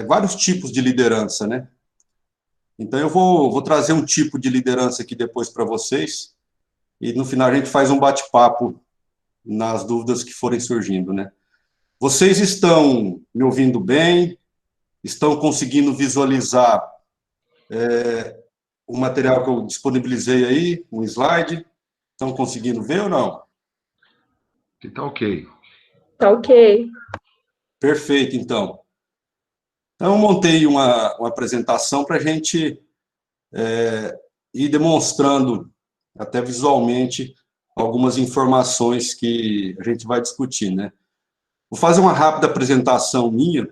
vários tipos de liderança, né? Então, eu vou trazer um tipo de liderança aqui depois para vocês, e no final a gente faz um bate-papo nas dúvidas que forem surgindo, né? Vocês estão me ouvindo bem? Estão conseguindo visualizar o material que eu disponibilizei aí, um slide? Estão conseguindo ver ou não? Que tá ok. Tá ok. Perfeito, então. Então, eu montei uma apresentação para a gente ir demonstrando, até visualmente, algumas informações que a gente vai discutir, né? Vou fazer uma rápida apresentação minha.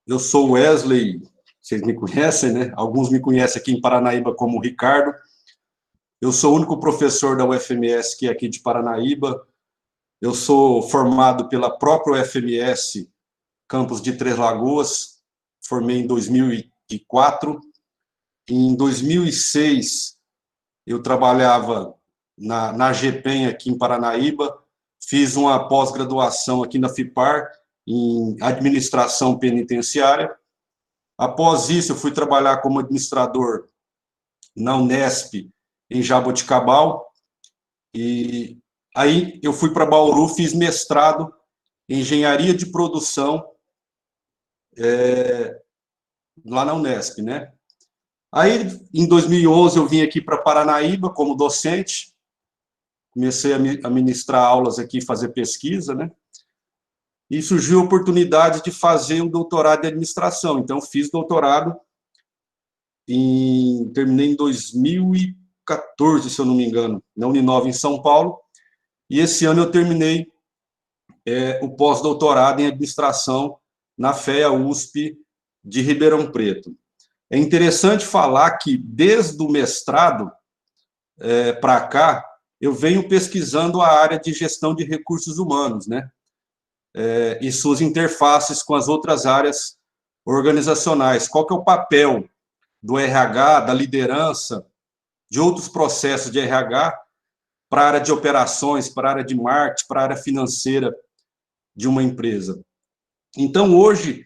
Eu sou o Wesley, vocês me conhecem, né? Alguns me conhecem aqui em Paranaíba como Ricardo. Eu sou o único professor da UFMS que é aqui de Paranaíba. Eu sou formado pela própria UFMS, campus de Três Lagoas, formei em 2004. Em 2006, eu trabalhava na GPEM aqui em Paranaíba, fiz uma pós-graduação aqui na FIPAR, em administração penitenciária. Após isso, eu fui trabalhar como administrador na Unesp, em Jaboticabal, e aí eu fui para Bauru, fiz mestrado em engenharia de produção lá na Unesp, né? Aí, em 2011, eu vim aqui para Paranaíba como docente, comecei a ministrar aulas aqui, fazer pesquisa, né? E surgiu a oportunidade de fazer um doutorado em administração. Então, fiz doutorado, terminei em 2014, se eu não me engano, na Uninove, em São Paulo, e esse ano eu terminei o pós-doutorado em administração na FEA USP de Ribeirão Preto. É interessante falar que, desde o mestrado para cá, eu venho pesquisando a área de gestão de recursos humanos, né? E suas interfaces com as outras áreas organizacionais. Qual que é o papel do RH, da liderança, de outros processos de RH para a área de operações, para a área de marketing, para a área financeira de uma empresa. Então, hoje,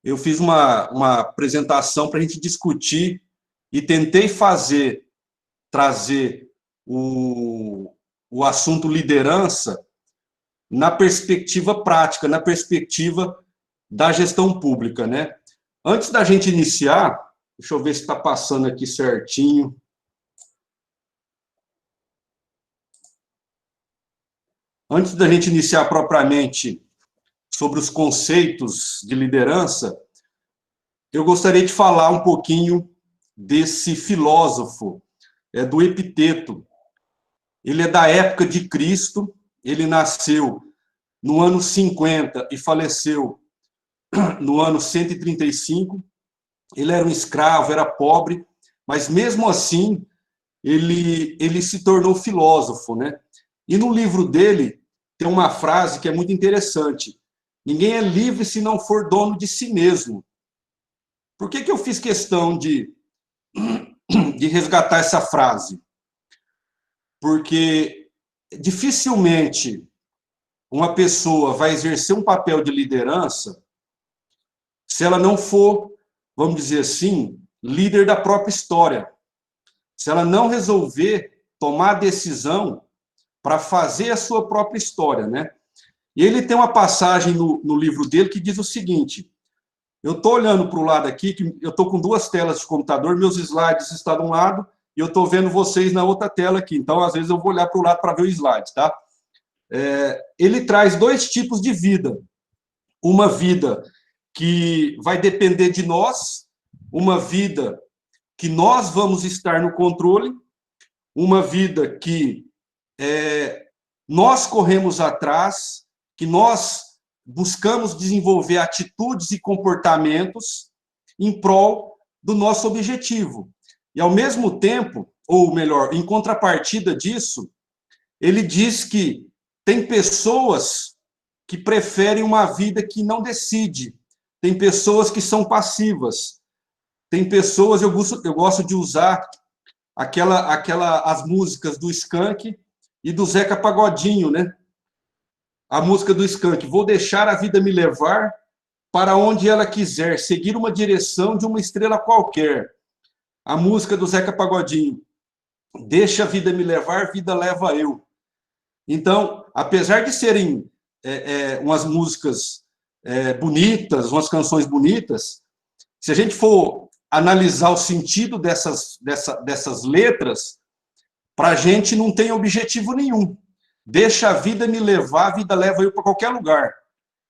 eu fiz uma apresentação para a gente discutir e tentei trazer o assunto liderança na perspectiva prática, na perspectiva da gestão pública, né? Antes da gente iniciar, deixa eu ver se está passando aqui certinho. Antes da gente iniciar propriamente sobre os conceitos de liderança, eu gostaria de falar um pouquinho desse filósofo, do Epiteto. Ele é da época de Cristo, ele nasceu no ano 50 e faleceu no ano 135. Ele era um escravo, era pobre, mas mesmo assim ele se tornou filósofo, né? E no livro dele tem uma frase que é muito interessante: ninguém é livre se não for dono de si mesmo. Por que eu fiz questão de resgatar essa frase? Porque dificilmente uma pessoa vai exercer um papel de liderança se ela não for, vamos dizer assim, líder da própria história. Se ela não resolver tomar a decisão para fazer a sua própria história, né? E ele tem uma passagem no livro dele que diz o seguinte: eu estou olhando para o lado aqui, que eu estou com duas telas de computador, meus slides estão de um lado e eu estou vendo vocês na outra tela aqui. Então, às vezes, eu vou olhar para o lado para ver o slide, tá? Ele traz dois tipos de vida. Uma vida que vai depender de nós, uma vida que nós vamos estar no controle, uma vida que nós corremos atrás, que nós buscamos desenvolver atitudes e comportamentos em prol do nosso objetivo. E, ao mesmo tempo, ou melhor, em contrapartida disso, ele diz que tem pessoas que preferem uma vida que não decide, tem pessoas que são passivas, tem pessoas, eu gosto de usar as músicas do Skank e do Zeca Pagodinho, né? A música do Skank: vou deixar a vida me levar, para onde ela quiser, seguir uma direção de uma estrela qualquer. A música do Zeca Pagodinho, deixa a vida me levar, vida leva eu. Então, apesar de serem umas músicas bonitas, umas canções bonitas, se a gente for analisar o sentido dessas letras, para a gente não tem objetivo nenhum. Deixa a vida me levar, a vida leva eu para qualquer lugar.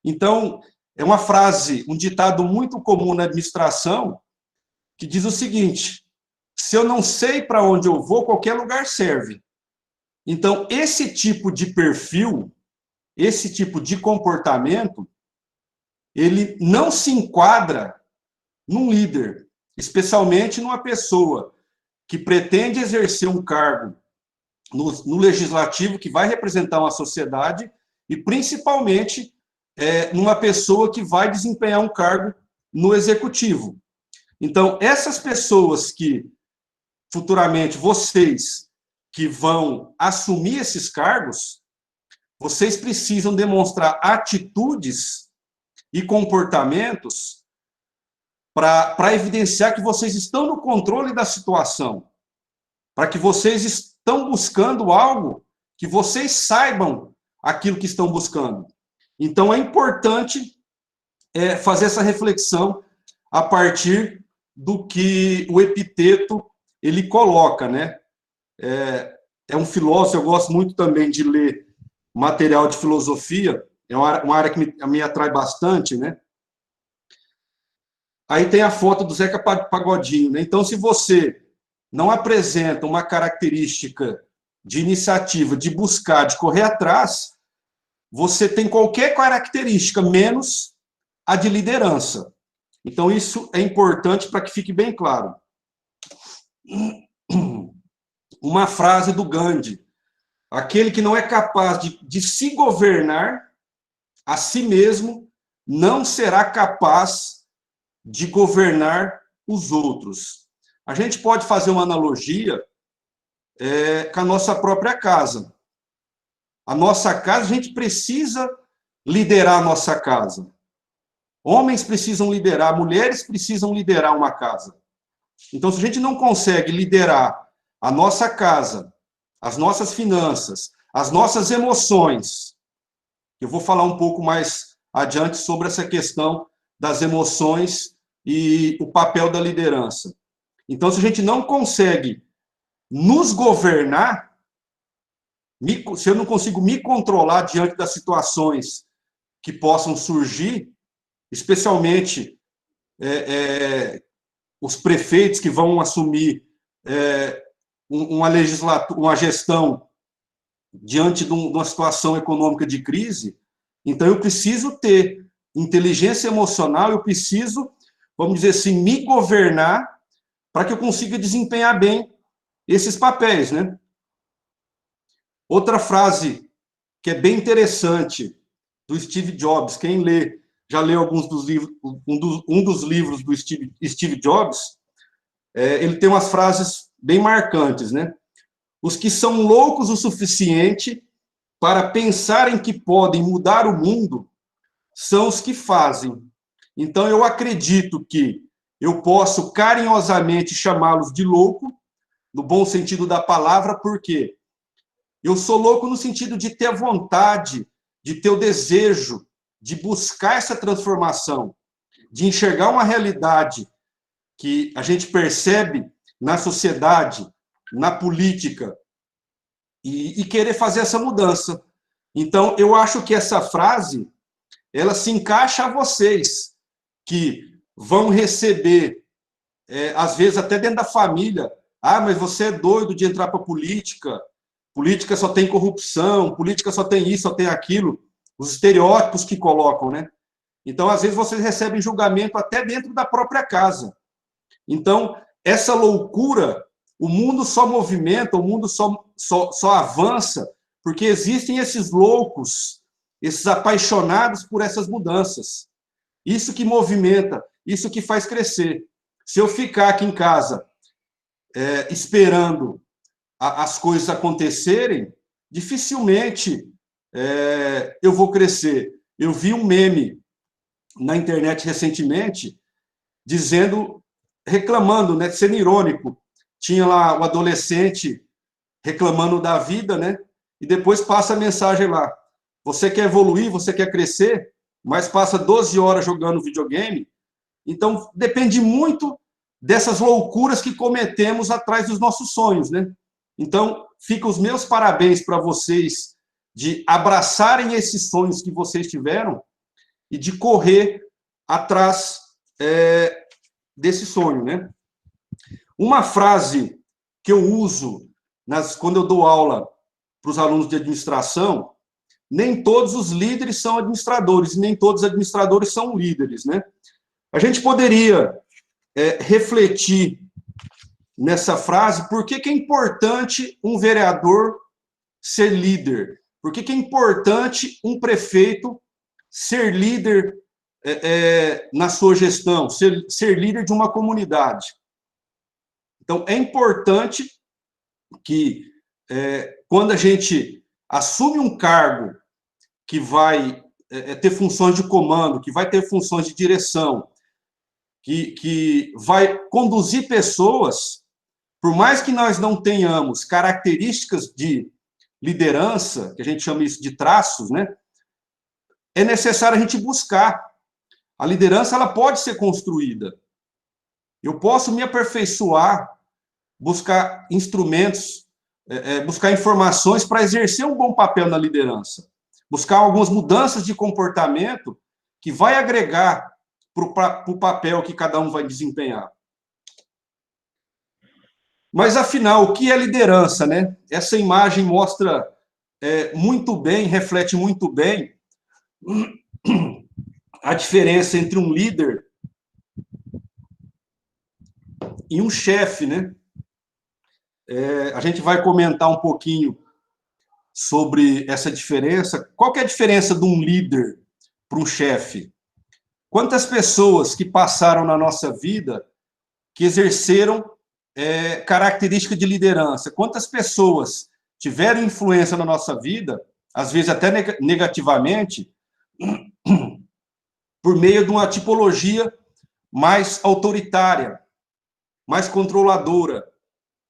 Então, é uma frase, um ditado muito comum na administração, que diz o seguinte: se eu não sei para onde eu vou, qualquer lugar serve. Então, esse tipo de perfil, esse tipo de comportamento, ele não se enquadra num líder, especialmente numa pessoa que pretende exercer um cargo no legislativo, que vai representar uma sociedade, e principalmente numa pessoa que vai desempenhar um cargo no executivo. Então, essas pessoas que, futuramente, vocês que vão assumir esses cargos, vocês precisam demonstrar atitudes e comportamentos para evidenciar que vocês estão no controle da situação, para que vocês estão buscando algo, que vocês saibam aquilo que estão buscando. Então, é importante fazer essa reflexão a partir do que o Epiteto ele coloca, né? É um filósofo, eu gosto muito também de ler material de filosofia, é uma área que me atrai bastante, né? Aí tem a foto do Zeca Pagodinho, né? Então, se você não apresenta uma característica de iniciativa, de buscar, de correr atrás, você tem qualquer característica, menos a de liderança. Então, isso é importante para que fique bem claro. Uma frase do Gandhi: aquele que não é capaz de se governar a si mesmo, não será capaz de governar os outros. A gente pode fazer uma analogia com a nossa própria casa. A nossa casa, a gente precisa liderar a nossa casa. Homens precisam liderar, mulheres precisam liderar uma casa. Então, se a gente não consegue liderar a nossa casa, as nossas finanças, as nossas emoções, eu vou falar um pouco mais adiante sobre essa questão das emoções e o papel da liderança. Então, se a gente não consegue nos governar, se eu não consigo me controlar diante das situações que possam surgir, especialmente os prefeitos que vão assumir uma gestão diante de uma situação econômica de crise, então eu preciso ter inteligência emocional, eu preciso, vamos dizer assim, me governar para que eu consiga desempenhar bem esses papéis, né? Outra frase que é bem interessante do Steve Jobs, quem já leu alguns dos livros, um dos livros do Steve Jobs, ele tem umas frases bem marcantes, né? Os que são loucos o suficiente para pensarem que podem mudar o mundo são os que fazem. Então, eu acredito que eu posso carinhosamente chamá-los de louco, no bom sentido da palavra, porque eu sou louco no sentido de ter a vontade, de ter o desejo de buscar essa transformação, de enxergar uma realidade que a gente percebe na sociedade, na política, e querer fazer essa mudança. Então, eu acho que essa frase, ela se encaixa a vocês, que vão receber, às vezes até dentro da família, mas você é doido de entrar para a política, política só tem corrupção, política só tem isso, só tem aquilo, os estereótipos que colocam, né? Então, às vezes, vocês recebem julgamento até dentro da própria casa. Então, essa loucura, o mundo só movimenta, o mundo só avança, porque existem esses loucos, esses apaixonados por essas mudanças. Isso que movimenta, isso que faz crescer. Se eu ficar aqui em casa esperando as coisas acontecerem, dificilmente eu vou crescer. Eu vi um meme na internet recentemente, reclamando, né, sendo irônico. Tinha lá o adolescente reclamando da vida, né? E depois passa a mensagem lá: você quer evoluir, você quer crescer, mas passa 12 horas jogando videogame. Então, depende muito dessas loucuras que cometemos atrás dos nossos sonhos, né? Então, fica os meus parabéns para vocês de abraçarem esses sonhos que vocês tiveram e de correr atrás desse sonho, né? Uma frase que eu uso quando eu dou aula para os alunos de administração: nem todos os líderes são administradores, nem todos os administradores são líderes, né? A gente poderia refletir nessa frase: por que é importante um vereador ser líder? Por que é importante um prefeito ser líder na sua gestão, ser líder de uma comunidade? Então, é importante que, quando a gente assume um cargo que vai ter funções de comando, que vai ter funções de direção, que vai conduzir pessoas, por mais que nós não tenhamos características de liderança, que a gente chama isso de traços, né? É necessário a gente buscar. A liderança, ela pode ser construída. Eu posso me aperfeiçoar, buscar instrumentos, buscar informações para exercer um bom papel na liderança, buscar algumas mudanças de comportamento que vai agregar para o papel que cada um vai desempenhar. Mas, afinal, o que é liderança, né? Essa imagem mostra muito bem, reflete muito bem a diferença entre um líder e um chefe, né? A gente vai comentar um pouquinho sobre essa diferença. Qual que é a diferença de um líder para um chefe? Quantas pessoas que passaram na nossa vida que exerceram característica de liderança? Quantas pessoas tiveram influência na nossa vida, às vezes até negativamente, por meio de uma tipologia mais autoritária, mais controladora,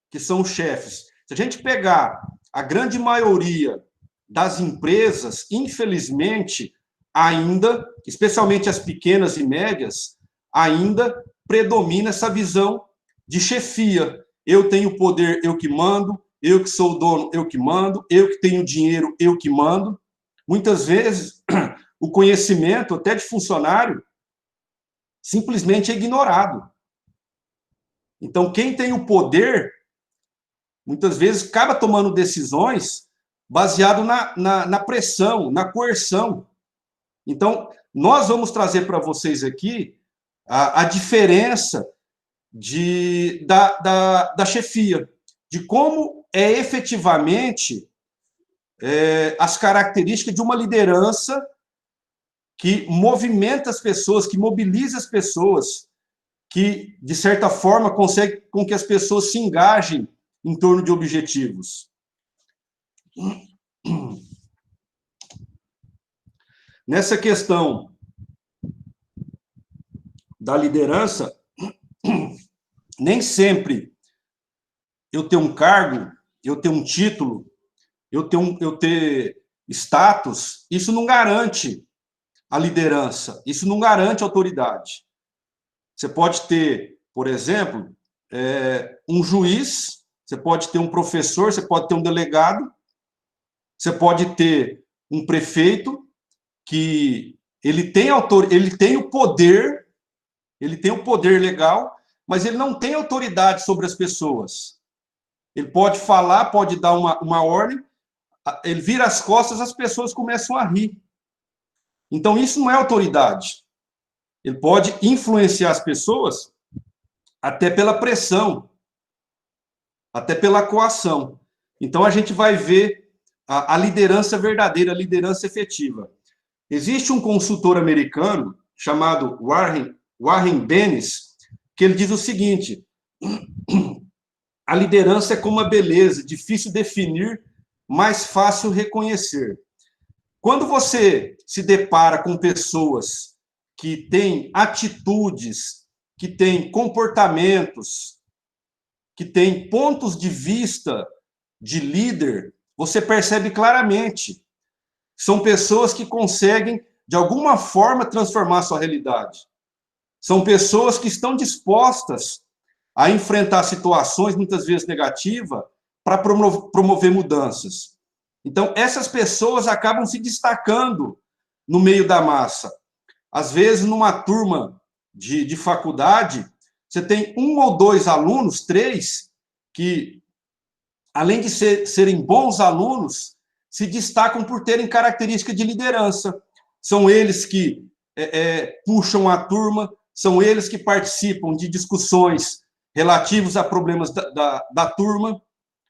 que são os chefes? Se a gente pegar a grande maioria das empresas, infelizmente, ainda, especialmente as pequenas e médias, ainda predomina essa visão de chefia. Eu tenho poder, eu que mando; eu que sou o dono, eu que mando; eu que tenho dinheiro, eu que mando. Muitas vezes, o conhecimento, até de funcionário, simplesmente é ignorado. Então, quem tem o poder, muitas vezes, acaba tomando decisões baseado na pressão, na coerção. Então, nós vamos trazer para vocês aqui a diferença da chefia, de como é efetivamente as características de uma liderança que movimenta as pessoas, que mobiliza as pessoas, que, de certa forma, consegue com que as pessoas se engajem em torno de objetivos. Nessa questão da liderança, nem sempre eu ter um cargo, eu ter um título, eu ter status, isso não garante a liderança, isso não garante a autoridade. Você pode ter, por exemplo, um juiz, você pode ter um professor, você pode ter um delegado, você pode ter um prefeito que ele tem o poder, ele tem o poder legal, mas ele não tem autoridade sobre as pessoas. Ele pode falar, pode dar uma ordem, ele vira as costas, as pessoas começam a rir. Então, isso não é autoridade. Ele pode influenciar as pessoas até pela pressão, até pela coação. Então, a gente vai ver a liderança verdadeira, a liderança efetiva. Existe um consultor americano chamado Warren Bennis, que ele diz o seguinte: a liderança é como a beleza, difícil definir, mais fácil reconhecer. Quando você se depara com pessoas que tem atitudes, que tem comportamentos, que tem pontos de vista de líder, você percebe claramente. São pessoas que conseguem, de alguma forma, transformar a sua realidade. São pessoas que estão dispostas a enfrentar situações, muitas vezes negativas, para promover mudanças. Então, essas pessoas acabam se destacando no meio da massa. Às vezes, numa turma de faculdade, você tem 1 ou 2 alunos, 3, que, além de serem bons alunos, se destacam por terem característica de liderança. São eles que puxam a turma, são eles que participam de discussões relativas a problemas da turma.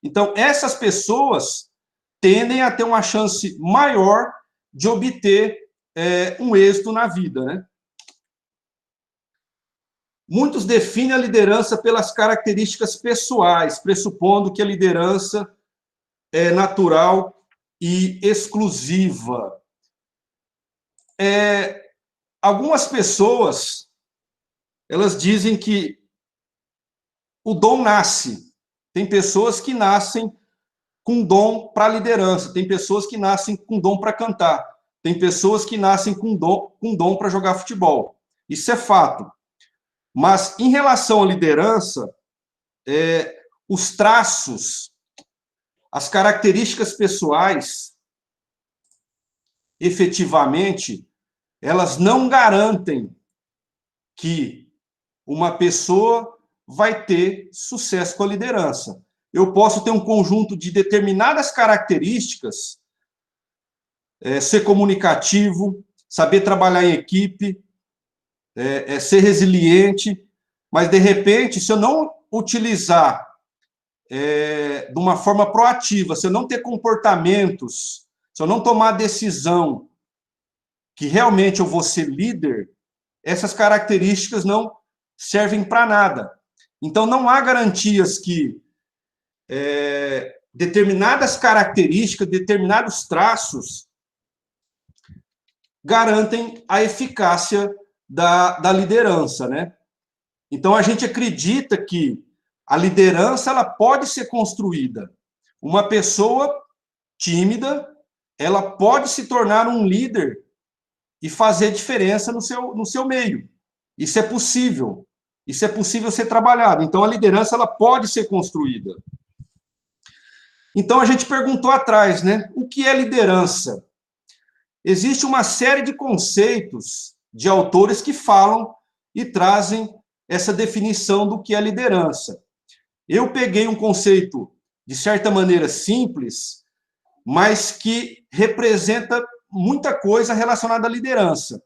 Então, essas pessoas tendem a ter uma chance maior de obter um êxito na vida, né? Muitos definem a liderança pelas características pessoais, pressupondo que a liderança é natural e exclusiva. Algumas pessoas, elas dizem que o dom nasce. Tem pessoas que nascem com dom para liderança, tem pessoas que nascem com dom para cantar, tem pessoas que nascem com dom para jogar futebol. Isso é fato. Mas, em relação à liderança, os traços, as características pessoais, efetivamente, elas não garantem que uma pessoa vai ter sucesso com a liderança. Eu posso ter um conjunto de determinadas características, ser comunicativo, saber trabalhar em equipe, ser resiliente, mas, de repente, se eu não utilizar de uma forma proativa, se eu não ter comportamentos, se eu não tomar a decisão que realmente eu vou ser líder, essas características não servem para nada. Então, não há garantias que determinadas características, determinados traços garantem a eficácia da liderança, né? Então, a gente acredita que a liderança ela pode ser construída. Uma pessoa tímida, ela pode se tornar um líder e fazer diferença no seu meio. Isso é possível. Isso é possível ser trabalhado. Então, a liderança ela pode ser construída. Então, a gente perguntou atrás, né? O que é liderança? Existe uma série de conceitos de autores que falam e trazem essa definição do que é liderança. Eu peguei um conceito, de certa maneira, simples, mas que representa muita coisa relacionada à liderança.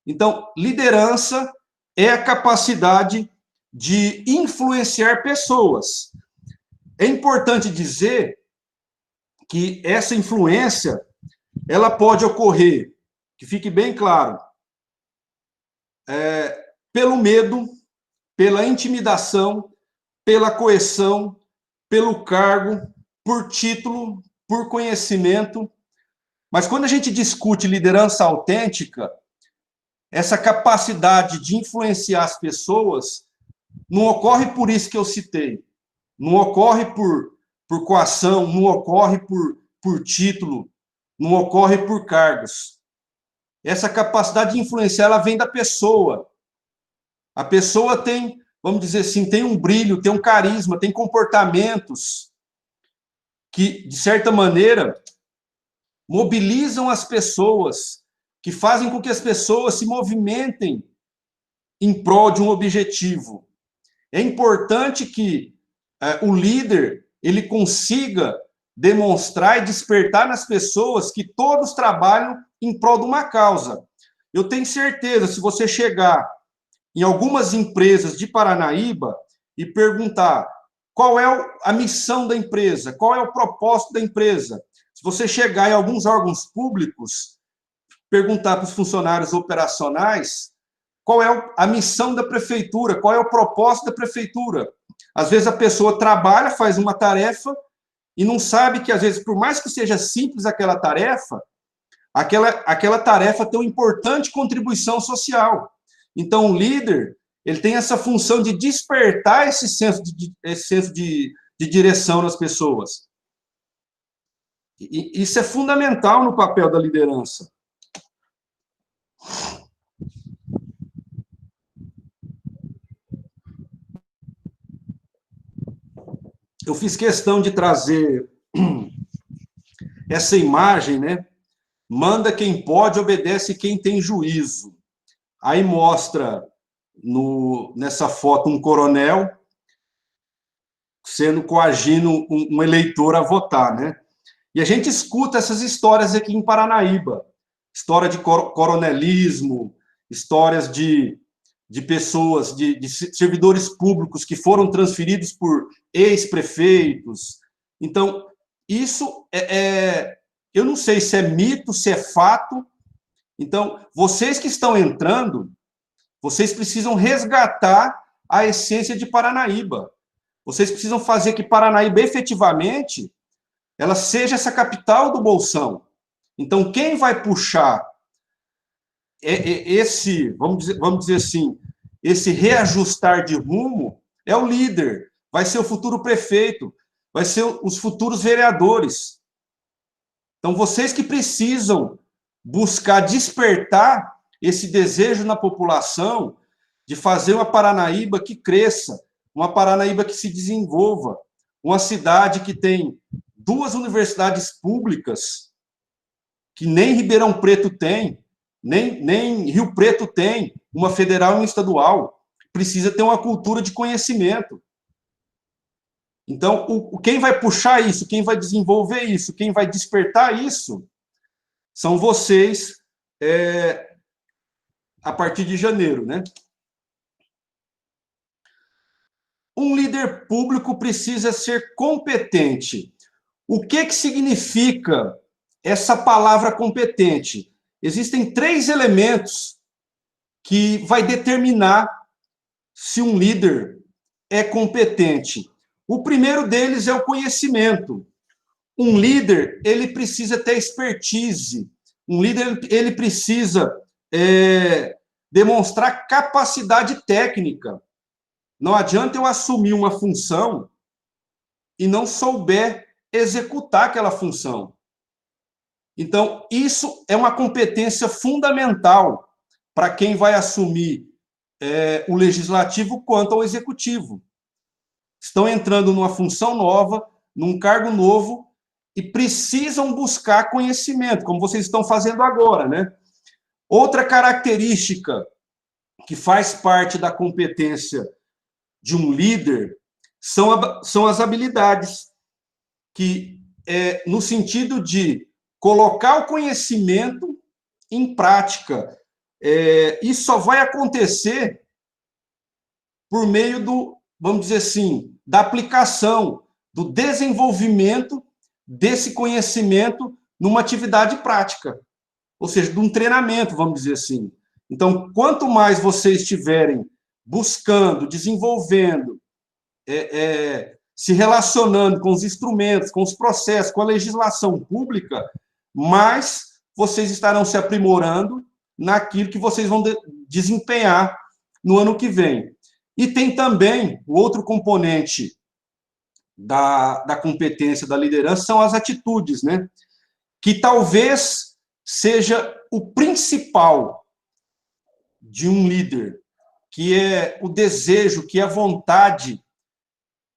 Então, liderança é a capacidade de influenciar pessoas. É importante dizer que essa influência, ela pode ocorrer, que fique bem claro, pelo medo, pela intimidação, pela coerção, pelo cargo, por título, por conhecimento. Mas quando a gente discute liderança autêntica, essa capacidade de influenciar as pessoas não ocorre por isso que eu citei. Não ocorre por coação, não ocorre por título, não ocorre por cargos. Essa capacidade de influenciar, ela vem da pessoa. A pessoa tem, vamos dizer assim, tem um brilho, tem um carisma, tem comportamentos que, de certa maneira, mobilizam as pessoas, que fazem com que as pessoas se movimentem em prol de um objetivo. É importante que o líder ele consiga demonstrar e despertar nas pessoas que todos trabalham em prol de uma causa. Eu tenho certeza, se você chegar em algumas empresas de Paranaíba e perguntar qual é a missão da empresa, qual é o propósito da empresa, se você chegar em alguns órgãos públicos, perguntar para os funcionários operacionais qual é a missão da prefeitura, qual é o propósito da prefeitura. Às vezes a pessoa trabalha, faz uma tarefa e não sabe que, às vezes, por mais que seja simples aquela tarefa, aquela tarefa tem uma importante contribuição social. Então, o líder, ele tem essa função de despertar esse senso de direção nas pessoas. E isso é fundamental no papel da liderança. Eu fiz questão de trazer essa imagem, né? Manda quem pode, obedece quem tem juízo. Aí mostra nessa foto um coronel sendo coagindo um eleitor a votar, né? E a gente escuta essas histórias aqui em Paranaíba, história de coronelismo, histórias de pessoas, de servidores públicos que foram transferidos por ex-prefeitos. Então, isso eu não sei se é mito, se é fato. Então, vocês que estão entrando, vocês precisam resgatar a essência de Paranaíba. Vocês precisam fazer que Paranaíba, efetivamente, ela seja essa capital do Bolsão. Então, quem vai puxar esse, vamos dizer assim, esse reajustar de rumo é o líder, vai ser o futuro prefeito, vai ser os futuros vereadores. Então, vocês que precisam buscar despertar esse desejo na população de fazer uma Paranaíba que cresça, uma Paranaíba que se desenvolva, uma cidade que tem 2 universidades públicas, que nem Ribeirão Preto tem, nem Rio Preto tem, uma federal e uma estadual. Precisa ter uma cultura de conhecimento. Então, quem vai puxar isso, quem vai desenvolver isso, quem vai despertar isso, são vocês a partir de janeiro, né? Um líder público precisa ser competente. O que significa essa palavra competente? Existem 3 elementos que vai determinar se um líder é competente. O primeiro deles é o conhecimento. Um líder, ele precisa ter expertise. Um líder, ele precisa demonstrar capacidade técnica. Não adianta eu assumir uma função e não souber executar aquela função. Então, isso é uma competência fundamental para quem vai assumir o legislativo quanto ao executivo. Estão entrando numa função nova, num cargo novo, e precisam buscar conhecimento, como vocês estão fazendo agora, né? Outra característica que faz parte da competência de um líder são as habilidades, que no sentido de colocar o conhecimento em prática. Isso só vai acontecer por meio vamos dizer assim, da aplicação, do desenvolvimento desse conhecimento numa atividade prática, ou seja, de um treinamento, vamos dizer assim. Então, quanto mais vocês estiverem buscando, desenvolvendo, se relacionando com os instrumentos, com os processos, com a legislação pública, mais vocês estarão se aprimorando naquilo que vocês vão desempenhar no ano que vem. E tem também o outro componente da competência da liderança, são as atitudes, né? Que talvez seja o principal de um líder, que é o desejo, que é a vontade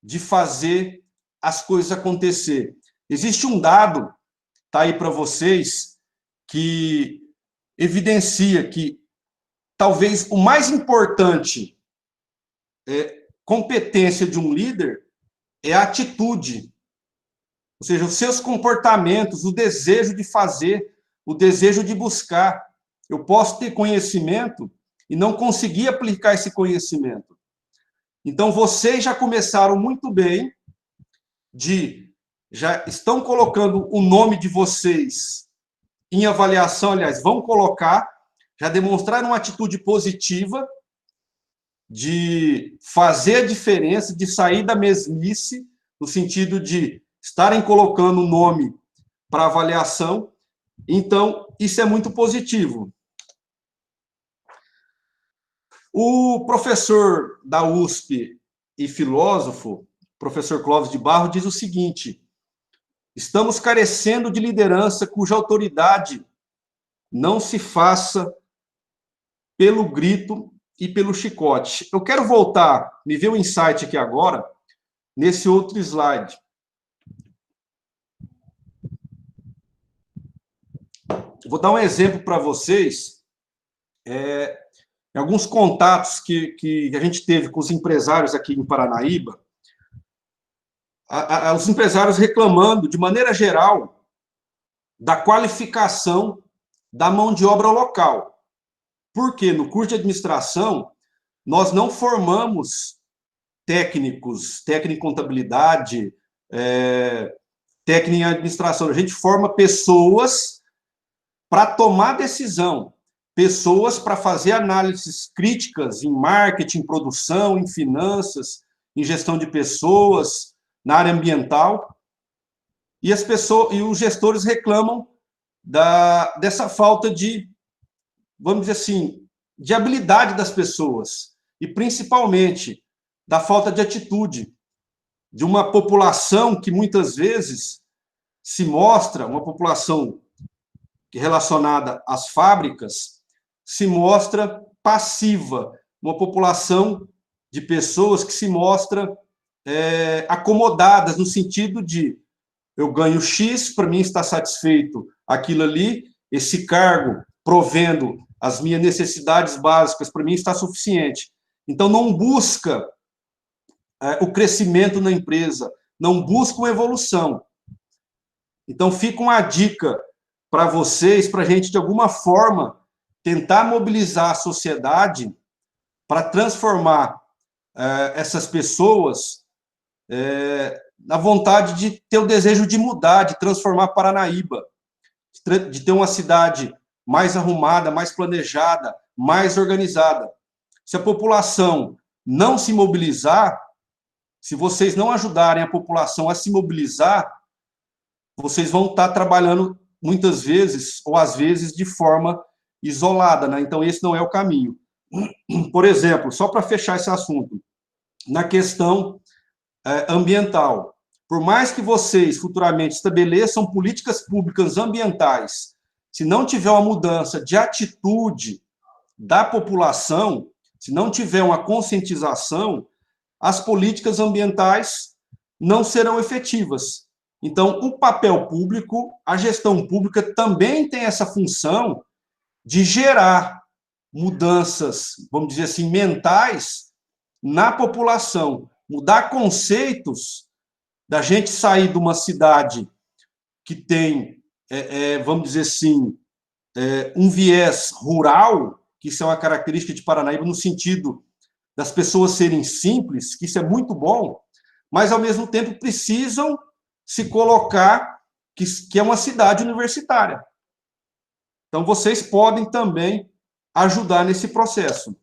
de fazer as coisas acontecer. Existe um dado, tá aí para vocês, que evidencia que talvez o mais importante competência de um líder é a atitude, ou seja, os seus comportamentos, o desejo de fazer, o desejo de buscar. Eu posso ter conhecimento e não conseguir aplicar esse conhecimento. Então, vocês já começaram muito bem, já estão colocando o nome de vocês em avaliação, aliás, vão colocar, já demonstraram uma atitude positiva de fazer a diferença, de sair da mesmice, no sentido de estarem colocando o nome para avaliação, Então, isso é muito positivo. O professor da USP e filósofo, professor Clóvis de Barro, diz o seguinte: estamos carecendo de liderança cuja autoridade não se faça pelo grito e pelo chicote. Eu quero voltar, me ver um insight aqui agora, nesse outro slide. Vou dar um exemplo para vocês, alguns contatos que a gente teve com os empresários aqui em Paranaíba, os empresários reclamando, de maneira geral, da qualificação da mão de obra local. Porque no curso de administração, nós não formamos técnicos, técnico em contabilidade, técnico em administração. A gente forma pessoas para tomar decisão, pessoas para fazer análises críticas em marketing, produção, em finanças, em gestão de pessoas, na área ambiental. E as pessoas, e os gestores reclamam dessa falta de, vamos dizer assim, de habilidade das pessoas, e principalmente da falta de atitude de uma população que muitas vezes se mostra, uma população relacionada às fábricas, se mostra passiva, uma população de pessoas que se mostra acomodadas, no sentido de eu ganho X, para mim está satisfeito aquilo ali, esse cargo provendo as minhas necessidades básicas, para mim está suficiente. Então, não busca o crescimento na empresa, não busca uma evolução. Então, fica uma dica para vocês, para a gente, de alguma forma, tentar mobilizar a sociedade para transformar essas pessoas na vontade de ter o desejo de mudar, de transformar Paranaíba, de ter uma cidade mais arrumada, mais planejada, mais organizada. Se a população não se mobilizar, se vocês não ajudarem a população a se mobilizar, vocês vão estar trabalhando muitas vezes, ou às vezes, de forma isolada, né? Então, esse não é o caminho. Por exemplo, só para fechar esse assunto, na questão ambiental, por mais que vocês futuramente estabeleçam políticas públicas ambientais, se não tiver uma mudança de atitude da população, se não tiver uma conscientização, as políticas ambientais não serão efetivas. Então, o papel público, a gestão pública também tem essa função de gerar mudanças, vamos dizer assim, mentais na população, mudar conceitos da gente sair de uma cidade que tem, vamos dizer assim, um viés rural, que isso é uma característica de Paranaíba, no sentido das pessoas serem simples, que isso é muito bom, mas, ao mesmo tempo, precisam se colocar que é uma cidade universitária. Então, vocês podem também ajudar nesse processo.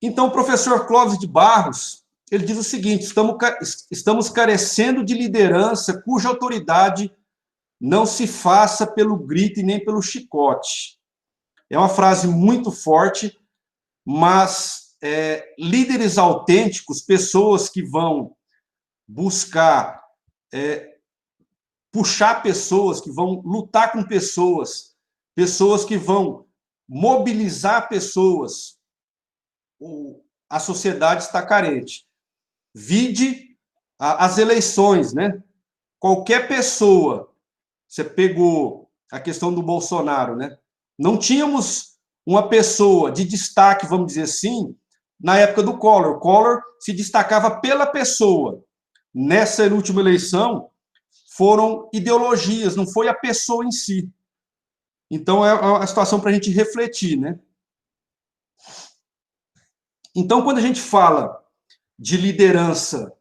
Então, o professor Clóvis de Barros, ele diz o seguinte: estamos carecendo de liderança cuja autoridade não se faça pelo grito e nem pelo chicote. É uma frase muito forte, mas líderes autênticos, pessoas que vão buscar puxar pessoas, que vão lutar com pessoas, pessoas que vão mobilizar pessoas, a sociedade está carente. Vide as eleições, né? Qualquer pessoa, você pegou a questão do Bolsonaro, né? Não tínhamos uma pessoa de destaque, vamos dizer assim, na época do Collor. O Collor se destacava pela pessoa. Nessa última eleição, foram ideologias, não foi a pessoa em si. Então, é uma situação para a gente refletir, né? Então, quando a gente fala de liderança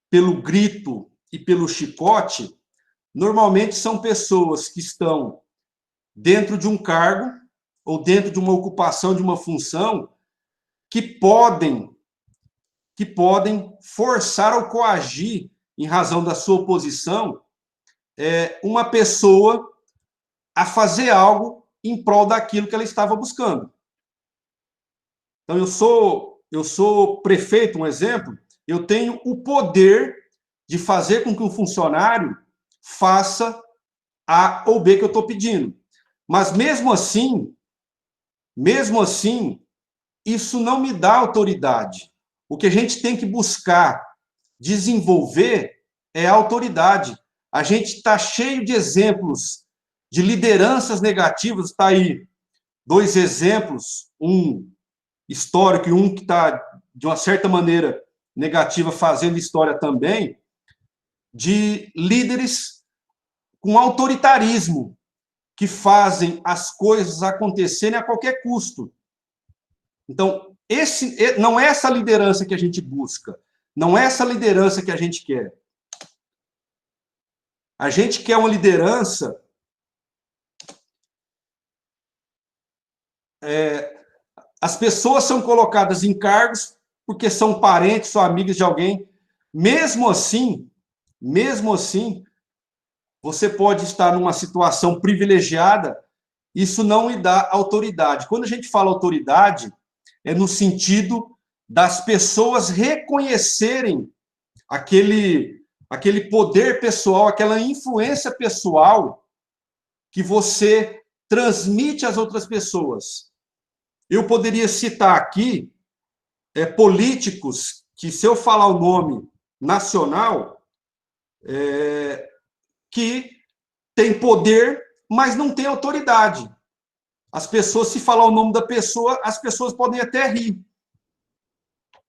pelo grito e pelo chicote, normalmente são pessoas que estão dentro de um cargo ou dentro de uma ocupação, de uma função, que podem forçar ou coagir, em razão da sua posição, uma pessoa a fazer algo em prol daquilo que ela estava buscando. Então, eu sou prefeito, um exemplo, eu tenho o poder de fazer com que um funcionário faça A ou B que eu estou pedindo. Mas, mesmo assim, isso não me dá autoridade. O que a gente tem que buscar desenvolver é a autoridade. A gente está cheio de exemplos de lideranças negativas. Está aí 2 exemplos, um histórico e um que está, de uma certa maneira, negativa, fazendo história também, de líderes com autoritarismo, que fazem as coisas acontecerem a qualquer custo. Então, não é essa liderança que a gente busca, não é essa liderança que a gente quer. A gente quer uma liderança as pessoas são colocadas em cargos porque são parentes ou amigos de alguém. Mesmo assim, você pode estar numa situação privilegiada, isso não lhe dá autoridade. Quando a gente fala autoridade, é no sentido das pessoas reconhecerem aquele poder pessoal, aquela influência pessoal que você transmite às outras pessoas. Eu poderia citar aqui políticos que, se eu falar o nome nacional, que tem poder, mas não tem autoridade. As pessoas, se falar o nome da pessoa, as pessoas podem até rir.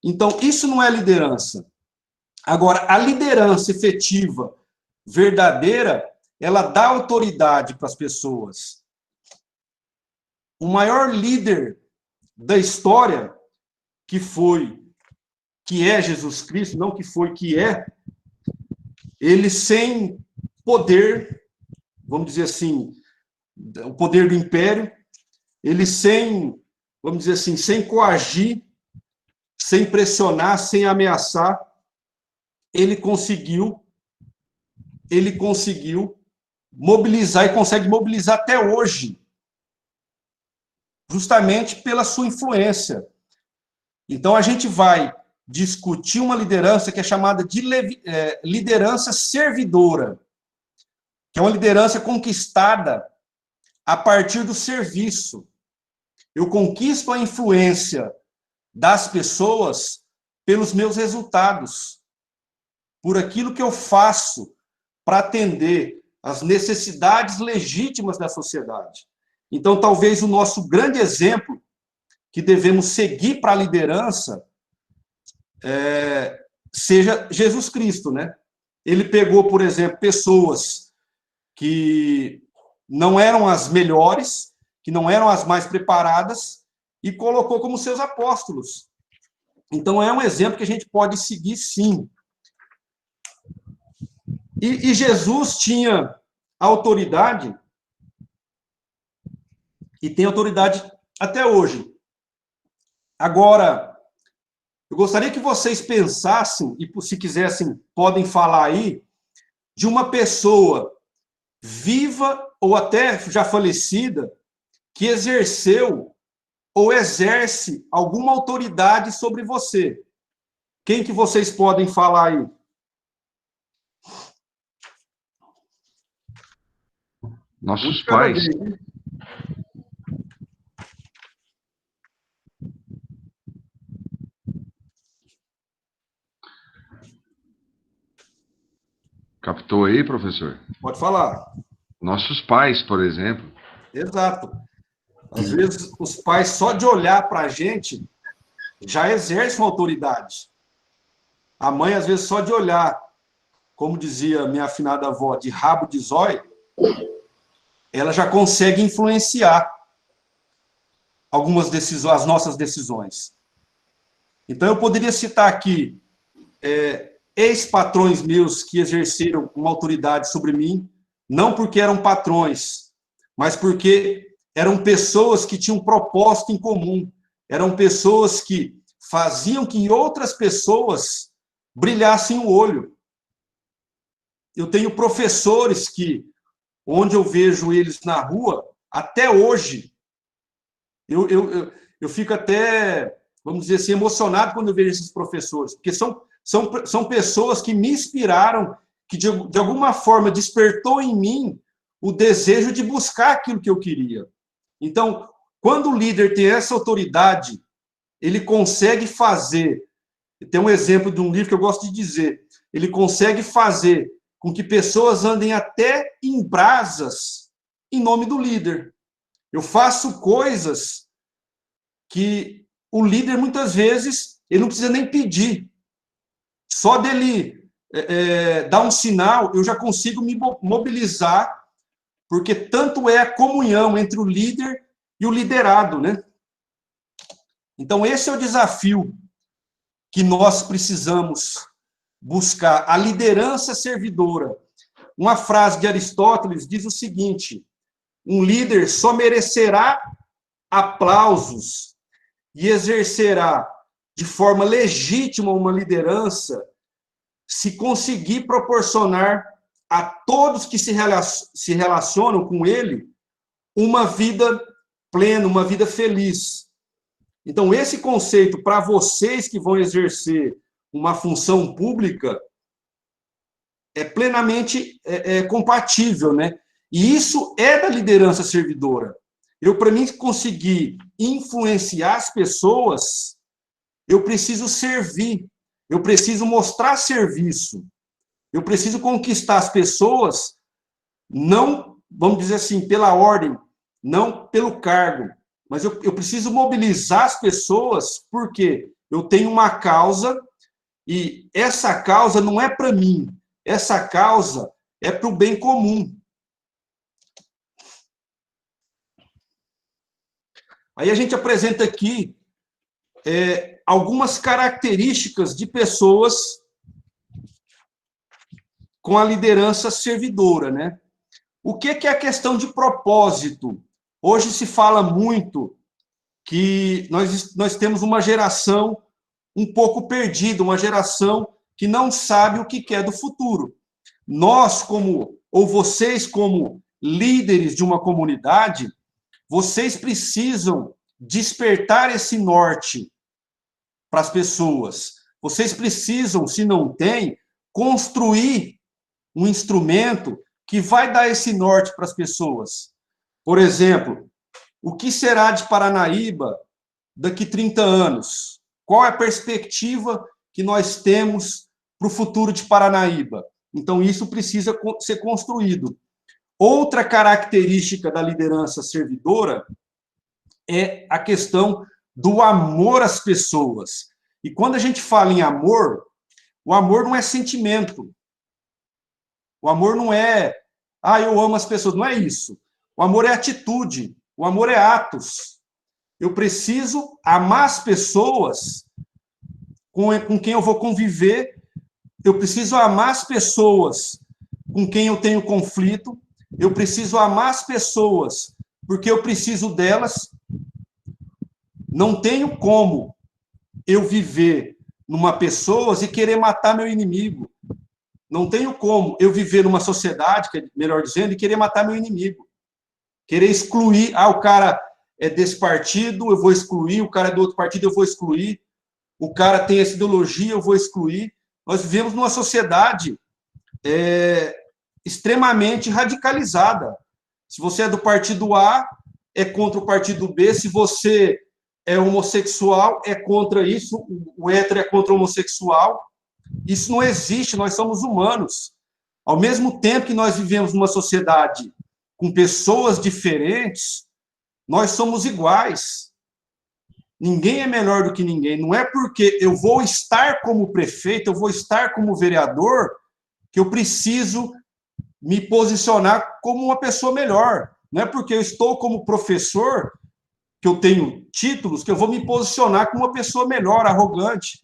Então, isso não é liderança. Agora, a liderança efetiva, verdadeira, ela dá autoridade para as pessoas. O maior líder da história, que é Jesus Cristo, não que foi, que é, ele sem poder, vamos dizer assim, o poder do império, ele sem, vamos dizer assim, sem coagir, sem pressionar, sem ameaçar, ele conseguiu mobilizar e consegue mobilizar até hoje, justamente pela sua influência. Então, a gente vai discutir uma liderança que é chamada de liderança servidora, que é uma liderança conquistada a partir do serviço. Eu conquisto a influência das pessoas pelos meus resultados, por aquilo que eu faço para atender às necessidades legítimas da sociedade. Então, talvez o nosso grande exemplo que devemos seguir para a liderança seja Jesus Cristo, né? Ele pegou, por exemplo, pessoas que não eram as melhores, que não eram as mais preparadas, e colocou como seus apóstolos. Então, é um exemplo que a gente pode seguir, sim. E Jesus tinha autoridade, e tem autoridade até hoje. Agora, eu gostaria que vocês pensassem, e se quisessem, podem falar aí, de uma pessoa viva ou até já falecida, que exerceu ou exerce alguma autoridade sobre você. Quem que vocês podem falar aí? Nossos pais. Captou aí, professor? Pode falar. Nossos pais, por exemplo. Exato. Às vezes, os pais, só de olhar para a gente, já exercem uma autoridade. A mãe, às vezes, só de olhar, como dizia minha afinada avó, de rabo de zóio, ela já consegue influenciar algumas decisões, as nossas decisões. Então, eu poderia citar aqui ex-patrões meus que exerceram uma autoridade sobre mim, não porque eram patrões, mas porque eram pessoas que tinham um propósito em comum, eram pessoas que faziam que outras pessoas brilhassem o olho. eu tenho professores que, onde eu vejo eles na rua, até hoje, eu fico até, vamos dizer assim, emocionado quando eu vejo esses professores, porque são pessoas que me inspiraram, que de alguma forma despertou em mim o desejo de buscar aquilo que eu queria. Então, quando o líder tem essa autoridade, ele consegue fazer, tem um exemplo de um livro que eu gosto de dizer, ele consegue fazer com que pessoas andem até em brasas em nome do líder. Eu faço coisas que o líder, muitas vezes, ele não precisa nem pedir. Só dele dar um sinal, eu já consigo me mobilizar, porque tanto é a comunhão entre o líder e o liderado, né? Então, esse é o desafio que nós precisamos buscar, a liderança servidora. Uma frase de Aristóteles diz o seguinte: um líder só merecerá aplausos e exercerá de forma legítima uma liderança se conseguir proporcionar a todos que se relacionam com ele uma vida plena, uma vida feliz. Então, esse conceito, para vocês que vão exercer uma função pública, é plenamente compatível, né? E isso é da liderança servidora. Eu, para mim, conseguir influenciar as pessoas, eu preciso servir, eu preciso mostrar serviço, eu preciso conquistar as pessoas, não, vamos dizer assim, pela ordem, não pelo cargo, mas eu preciso mobilizar as pessoas porque eu tenho uma causa e essa causa não é para mim, essa causa é para o bem comum. Aí a gente apresenta aqui algumas características de pessoas com a liderança servidora, né? O que é a questão de propósito? Hoje se fala muito que nós temos uma geração um pouco perdida, uma geração que não sabe o que quer do futuro. Nós, ou vocês, como líderes de uma comunidade, vocês precisam despertar esse norte para as pessoas. Vocês precisam, se não tem, construir um instrumento que vai dar esse norte para as pessoas. Por exemplo, o que será de Paranaíba daqui 30 anos? Qual é a perspectiva que nós temos para o futuro de Paranaíba? Então, isso precisa ser construído. Outra característica da liderança servidora é a questão do amor às pessoas. E quando a gente fala em amor, o amor não é sentimento. O amor não é, eu amo as pessoas. Não é isso. O amor é atitude. O amor é atos. Eu preciso amar as pessoas com quem eu vou conviver. Eu preciso amar as pessoas com quem eu tenho conflito. Eu preciso amar as pessoas porque eu preciso delas. Não tenho como eu viver numa pessoa e querer matar meu inimigo. Não tenho como eu viver numa sociedade, melhor dizendo, e querer matar meu inimigo. Querer excluir, o cara é desse partido, eu vou excluir, o cara é do outro partido, eu vou excluir, o cara tem essa ideologia, eu vou excluir. Nós vivemos numa sociedade extremamente radicalizada. Se você é do partido A, é contra o partido B. Se você é homossexual, é contra isso. O hétero é contra o homossexual. Isso não existe, nós somos humanos. Ao mesmo tempo que nós vivemos numa sociedade com pessoas diferentes, nós somos iguais. Ninguém é melhor do que ninguém. Não é porque eu vou estar como prefeito, eu vou estar como vereador, que eu preciso me posicionar como uma pessoa melhor. Não é porque eu estou como professor, que eu tenho títulos, que eu vou me posicionar como uma pessoa melhor, arrogante.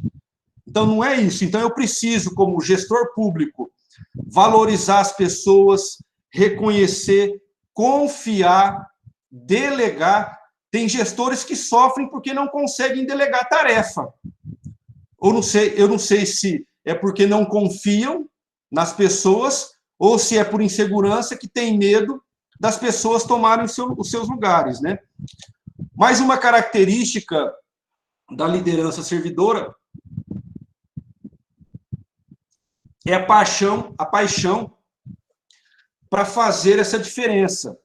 Então, não é isso. Então, eu preciso, como gestor público, valorizar as pessoas, reconhecer, confiar, delegar. Tem gestores que sofrem porque não conseguem delegar tarefa. Eu não sei se é porque não confiam nas pessoas ou se é por insegurança, que tem medo das pessoas tomarem os seus lugares, né? Mais uma característica da liderança servidora é a paixão para fazer essa diferença,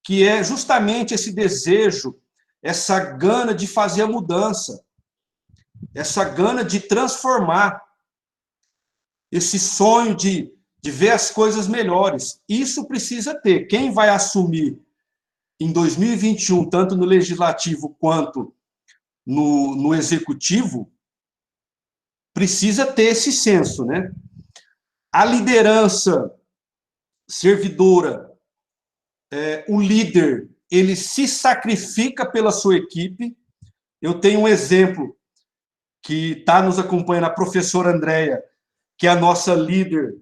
que é justamente esse desejo, essa gana de fazer a mudança, essa gana de transformar, esse sonho de ver as coisas melhores. Isso precisa ter. Quem vai assumir em 2021, tanto no legislativo quanto no executivo, precisa ter esse senso, né? A liderança servidora, o líder, ele se sacrifica pela sua equipe. Eu tenho um exemplo que está nos acompanhando, a professora Andréia, que é a nossa líder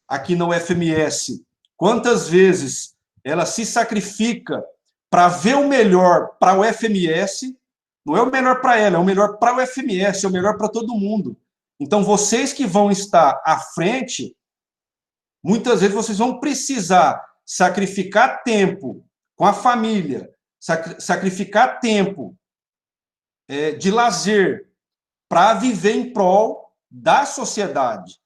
aqui na UFMS. Quantas vezes ela se sacrifica para ver o melhor para a UFMS, não é o melhor para ela, é o melhor para a UFMS, é o melhor para todo mundo. Então, vocês que vão estar à frente, muitas vezes vocês vão precisar sacrificar tempo com a família, sacrificar tempo de lazer para viver em prol da sociedade,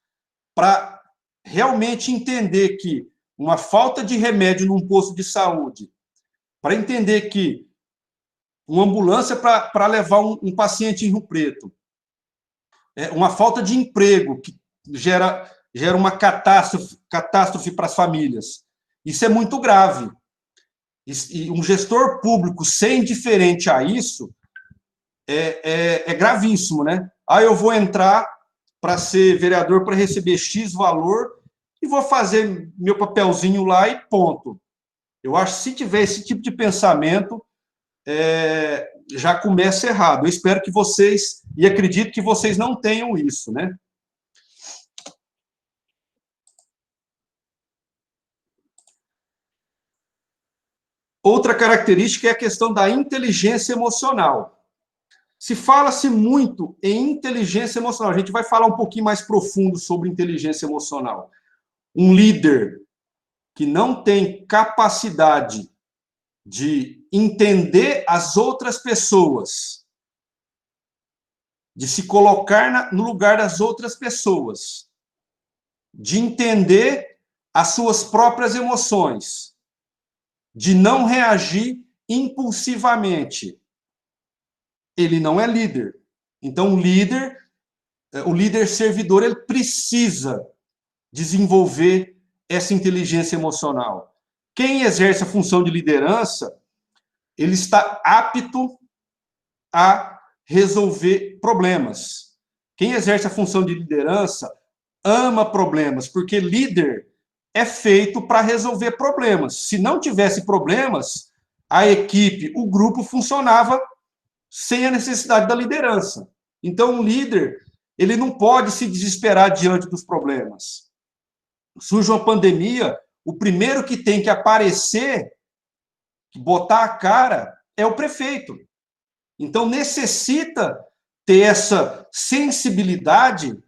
para realmente entender que uma falta de remédio num posto de saúde, para entender que uma ambulância para levar um paciente em Rio Preto, uma falta de emprego que gera uma catástrofe para as famílias. Isso é muito grave. E um gestor público ser indiferente a isso é gravíssimo, né? Eu vou entrar para ser vereador, para receber X valor, e vou fazer meu papelzinho lá e ponto. Eu acho que se tiver esse tipo de pensamento, já começa errado. Eu espero que vocês, e acredito que vocês não tenham isso, né? Outra característica é a questão da inteligência emocional. Se fala-se muito em inteligência emocional, a gente vai falar um pouquinho mais profundo sobre inteligência emocional. Um líder que não tem capacidade de entender as outras pessoas, de se colocar no lugar das outras pessoas, de entender as suas próprias emoções, de não reagir impulsivamente, ele não é líder. Então, o líder servidor, ele precisa desenvolver essa inteligência emocional. Quem exerce a função de liderança, ele está apto a resolver problemas. Quem exerce a função de liderança ama problemas, porque líder é feito para resolver problemas. Se não tivesse problemas, a equipe, o grupo funcionava sem a necessidade da liderança. Então, o líder, ele não pode se desesperar diante dos problemas. Surge uma pandemia, o primeiro que tem que aparecer, botar a cara, é o prefeito. Então, necessita ter essa sensibilidade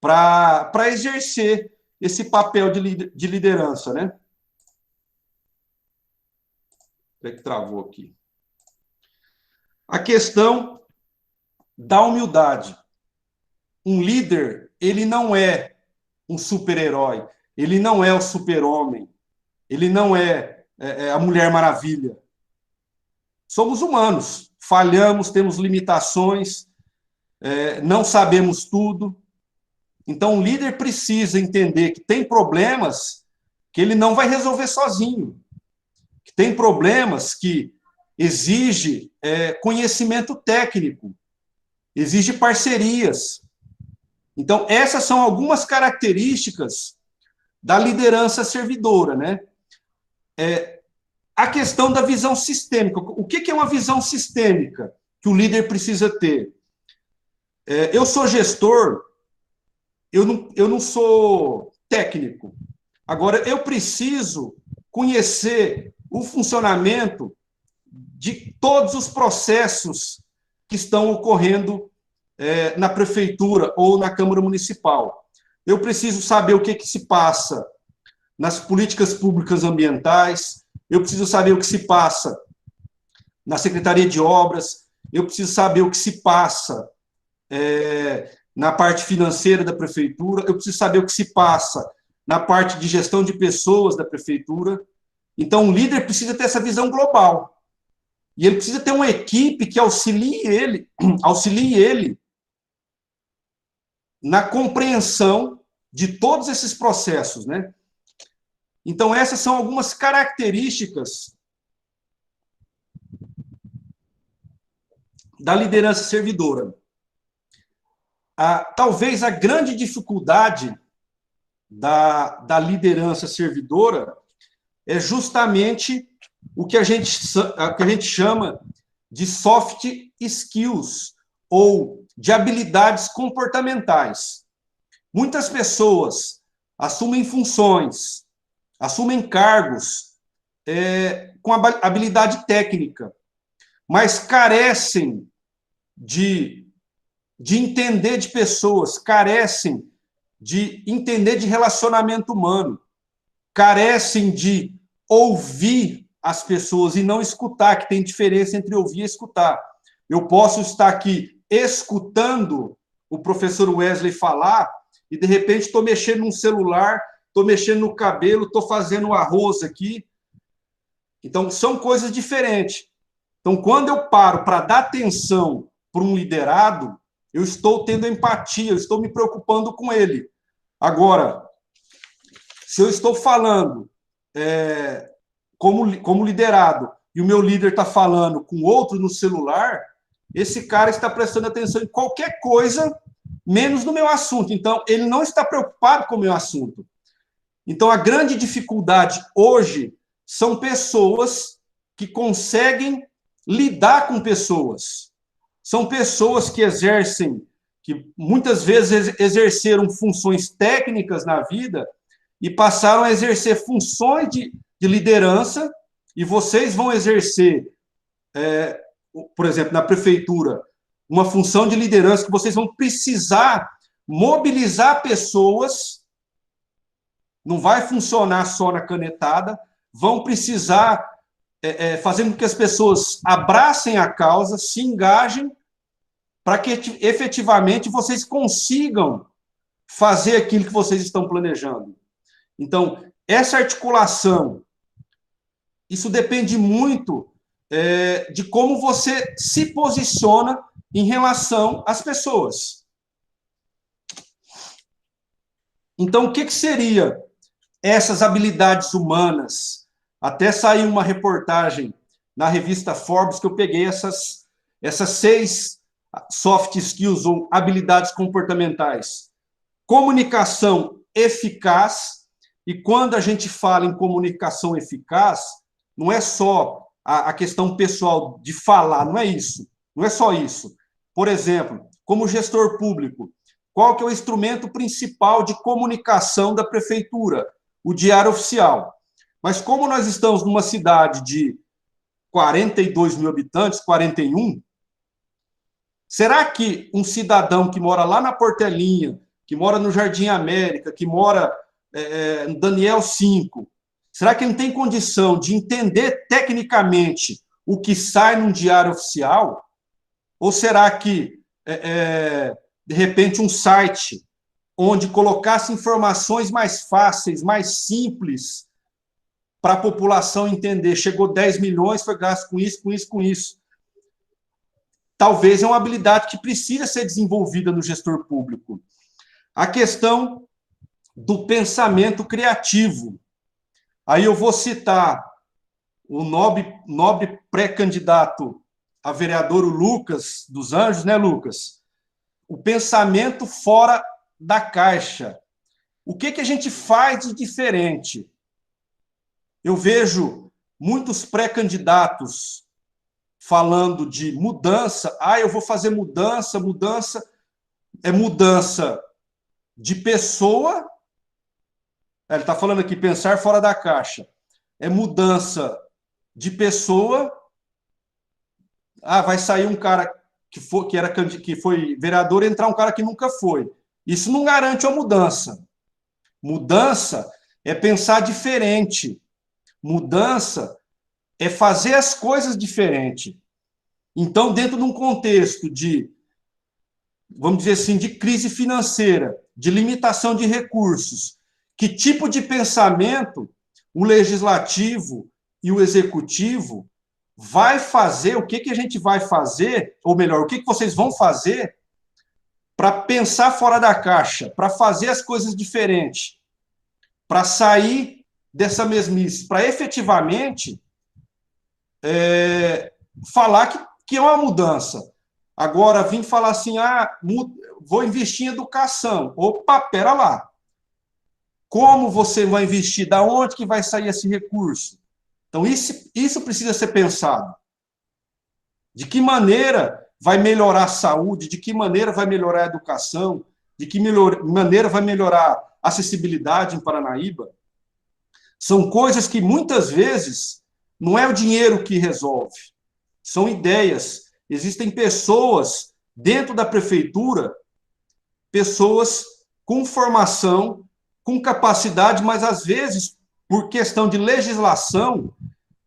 para exercer esse papel de liderança, né? Até que travou aqui. A questão da humildade. Um líder, ele não é um super-herói, ele não é o super-homem, ele não é a Mulher Maravilha. Somos humanos, falhamos, temos limitações, não sabemos tudo. Então, o líder precisa entender que tem problemas que ele não vai resolver sozinho, que tem problemas que exige conhecimento técnico, exige parcerias. Então, essas são algumas características da liderança servidora, né? A questão da visão sistêmica. O que é uma visão sistêmica que o líder precisa ter? Eu sou gestor, eu não sou técnico. Agora, eu preciso conhecer o funcionamento de todos os processos que estão ocorrendo na prefeitura ou na Câmara Municipal. Eu preciso saber o que se passa nas políticas públicas ambientais, eu preciso saber o que se passa na Secretaria de Obras, eu preciso saber o que se passa na parte financeira da prefeitura, eu preciso saber o que se passa na parte de gestão de pessoas da prefeitura. Então, o líder precisa ter essa visão global. E ele precisa ter uma equipe que auxilie ele na compreensão de todos esses processos, né? Então, essas são algumas características da liderança servidora. Talvez a grande dificuldade da liderança servidora é justamente o que a gente chama de soft skills, ou de habilidades comportamentais. Muitas pessoas assumem funções, assumem cargos com habilidade técnica, mas carecem de entender de pessoas, carecem de entender de relacionamento humano, carecem de ouvir as pessoas e não escutar, que tem diferença entre ouvir e escutar. Eu posso estar aqui escutando o professor Wesley falar e, de repente, estou mexendo no celular, estou mexendo no cabelo, estou fazendo arroz aqui. Então, são coisas diferentes. Então, quando eu paro para dar atenção para um liderado, eu estou tendo empatia, eu estou me preocupando com ele. Agora, se eu estou falando como liderado e o meu líder está falando com outro no celular, esse cara está prestando atenção em qualquer coisa, menos no meu assunto. Então, ele não está preocupado com o meu assunto. Então, a grande dificuldade hoje são pessoas que conseguem lidar com pessoas. São pessoas que muitas vezes exerceram funções técnicas na vida e passaram a exercer funções de liderança, e vocês vão exercer, por exemplo, na prefeitura, uma função de liderança que vocês vão precisar mobilizar pessoas, não vai funcionar só na canetada, vão precisar fazer com que as pessoas abracem a causa, se engajem, para que efetivamente vocês consigam fazer aquilo que vocês estão planejando. Então, essa articulação, isso depende muito de como você se posiciona em relação às pessoas. Então, o que seria essas habilidades humanas? Até saiu uma reportagem na revista Forbes que eu peguei essas 6 soft skills ou habilidades comportamentais. Comunicação eficaz, e quando a gente fala em comunicação eficaz, não é só a questão pessoal de falar, não é isso, não é só isso. Por exemplo, como gestor público, qual que é o instrumento principal de comunicação da prefeitura? O Diário Oficial. Mas como nós estamos numa cidade de 42 mil habitantes, 41, será que um cidadão que mora lá na Portelinha, que mora no Jardim América, que mora no Daniel 5, será que ele tem condição de entender tecnicamente o que sai num Diário Oficial? Ou será que, de repente, um site onde colocasse informações mais fáceis, mais simples, para a população entender, chegou 10 milhões, foi gasto com isso, com isso, com isso. Talvez é uma habilidade que precisa ser desenvolvida no gestor público. A questão do pensamento criativo. Aí eu vou citar o nobre pré-candidato a vereador, o Lucas dos Anjos, né, Lucas? O pensamento fora da caixa. O que a gente faz de diferente? Eu vejo muitos pré-candidatos falando de mudança. Eu vou fazer mudança é mudança de pessoa. Ele está falando aqui, pensar fora da caixa. É mudança de pessoa. Vai sair um cara que foi vereador e entrar um cara que nunca foi. Isso não garante uma mudança. Mudança é pensar diferente. Mudança é fazer as coisas diferente. Então, dentro de um contexto de, vamos dizer assim, de crise financeira, de limitação de recursos, que tipo de pensamento o legislativo e o executivo vai fazer, o que a gente vai fazer, ou melhor, o que vocês vão fazer para pensar fora da caixa, para fazer as coisas diferentes, para sair dessa mesmice, para efetivamente falar que é uma mudança. Agora, vim falar assim, vou investir em educação. Opa, pera lá. Como você vai investir? Da onde que vai sair esse recurso? Então, isso precisa ser pensado. De que maneira vai melhorar a saúde? De que maneira vai melhorar a educação? De que maneira vai melhorar a acessibilidade em Paranaíba? São coisas que, muitas vezes, não é o dinheiro que resolve. São ideias. Existem pessoas dentro da prefeitura, pessoas com formação, com capacidade, mas, às vezes, por questão de legislação,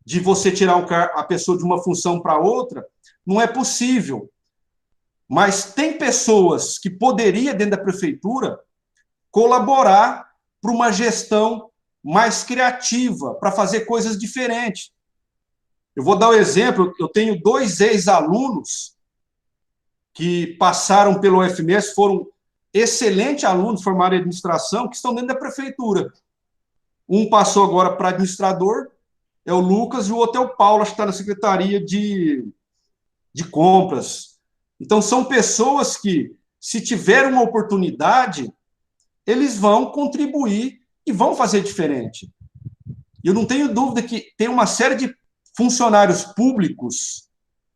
de você tirar a pessoa de uma função para outra, não é possível. Mas tem pessoas que poderiam, dentro da prefeitura, colaborar para uma gestão mais criativa, para fazer coisas diferentes. Eu vou dar um exemplo, eu tenho 2 ex-alunos que passaram pelo UFMS, foram excelentes alunos, formaram em administração, que estão dentro da prefeitura. Um passou agora para administrador, é o Lucas, e o outro é o Paulo, acho que está na Secretaria de Compras. Então, são pessoas que, se tiver uma oportunidade, eles vão contribuir e vão fazer diferente. E eu não tenho dúvida que tem uma série de funcionários públicos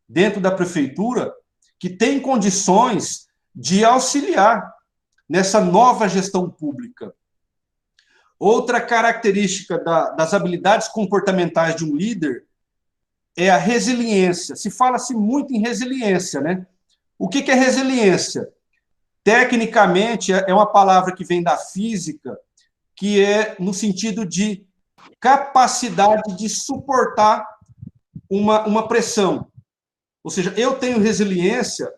dentro da prefeitura que têm condições de auxiliar nessa nova gestão pública. Outra característica das habilidades comportamentais de um líder é a resiliência. Se fala-se muito em resiliência, né? O que é resiliência? Tecnicamente, é uma palavra que vem da física, que é no sentido de capacidade de suportar uma pressão. Ou seja, eu tenho resiliência,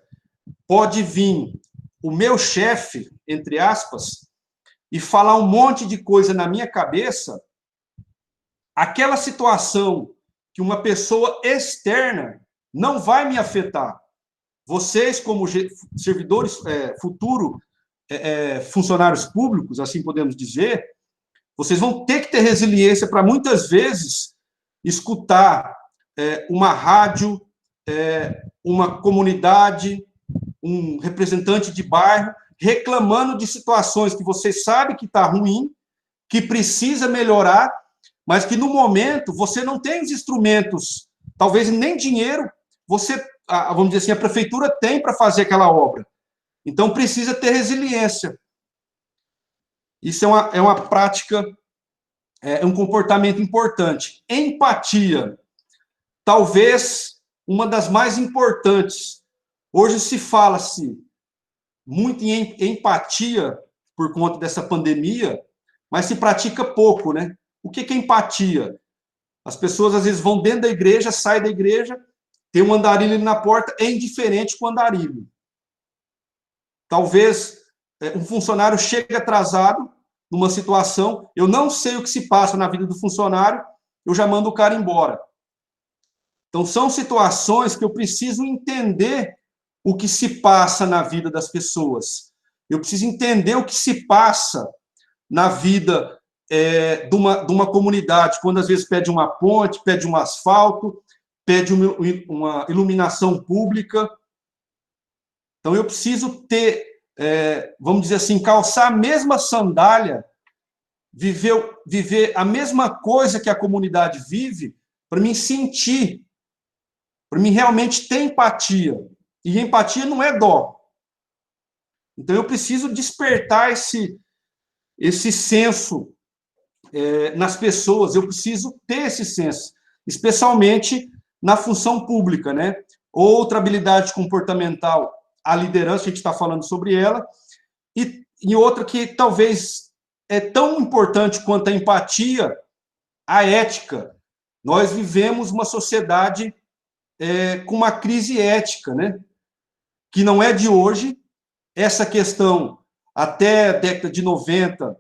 pode vir o meu chefe, entre aspas, e falar um monte de coisa na minha cabeça, aquela situação que uma pessoa externa não vai me afetar. Vocês, como servidores, funcionários públicos, assim podemos dizer, vocês vão ter que ter resiliência para, muitas vezes, escutar uma rádio, uma comunidade, um representante de bairro, reclamando de situações que você sabe que está ruim, que precisa melhorar, mas que, no momento, você não tem os instrumentos, talvez nem dinheiro, vamos dizer assim, a prefeitura tem para fazer aquela obra. Então, precisa ter resiliência. Isso é uma prática, um comportamento importante. Empatia, talvez uma das mais importantes. Hoje se fala-se muito em empatia por conta dessa pandemia, mas se pratica pouco, né? O que é empatia? As pessoas, às vezes, vão dentro da igreja, saem da igreja, tem um andarilho ali na porta, é indiferente com o andarilho. Talvez um funcionário chegue atrasado numa situação, eu não sei o que se passa na vida do funcionário, eu já mando o cara embora. Então, são situações que eu preciso entender o que se passa na vida das pessoas. Eu preciso entender o que se passa na vida de uma comunidade, quando às vezes pede uma ponte, pede um asfalto, pede uma iluminação pública. Então, eu preciso ter, vamos dizer assim, calçar a mesma sandália, viver a mesma coisa que a comunidade vive, para mim sentir, para mim realmente ter empatia. E empatia não é dó. Então, eu preciso despertar esse senso nas pessoas, eu preciso ter esse senso, especialmente na função pública, né? Outra habilidade comportamental, a liderança, a gente está falando sobre ela, e outra que talvez é tão importante quanto a empatia, a ética. Nós vivemos uma sociedade com uma crise ética, né? Que não é de hoje. Essa questão, até a década de 90,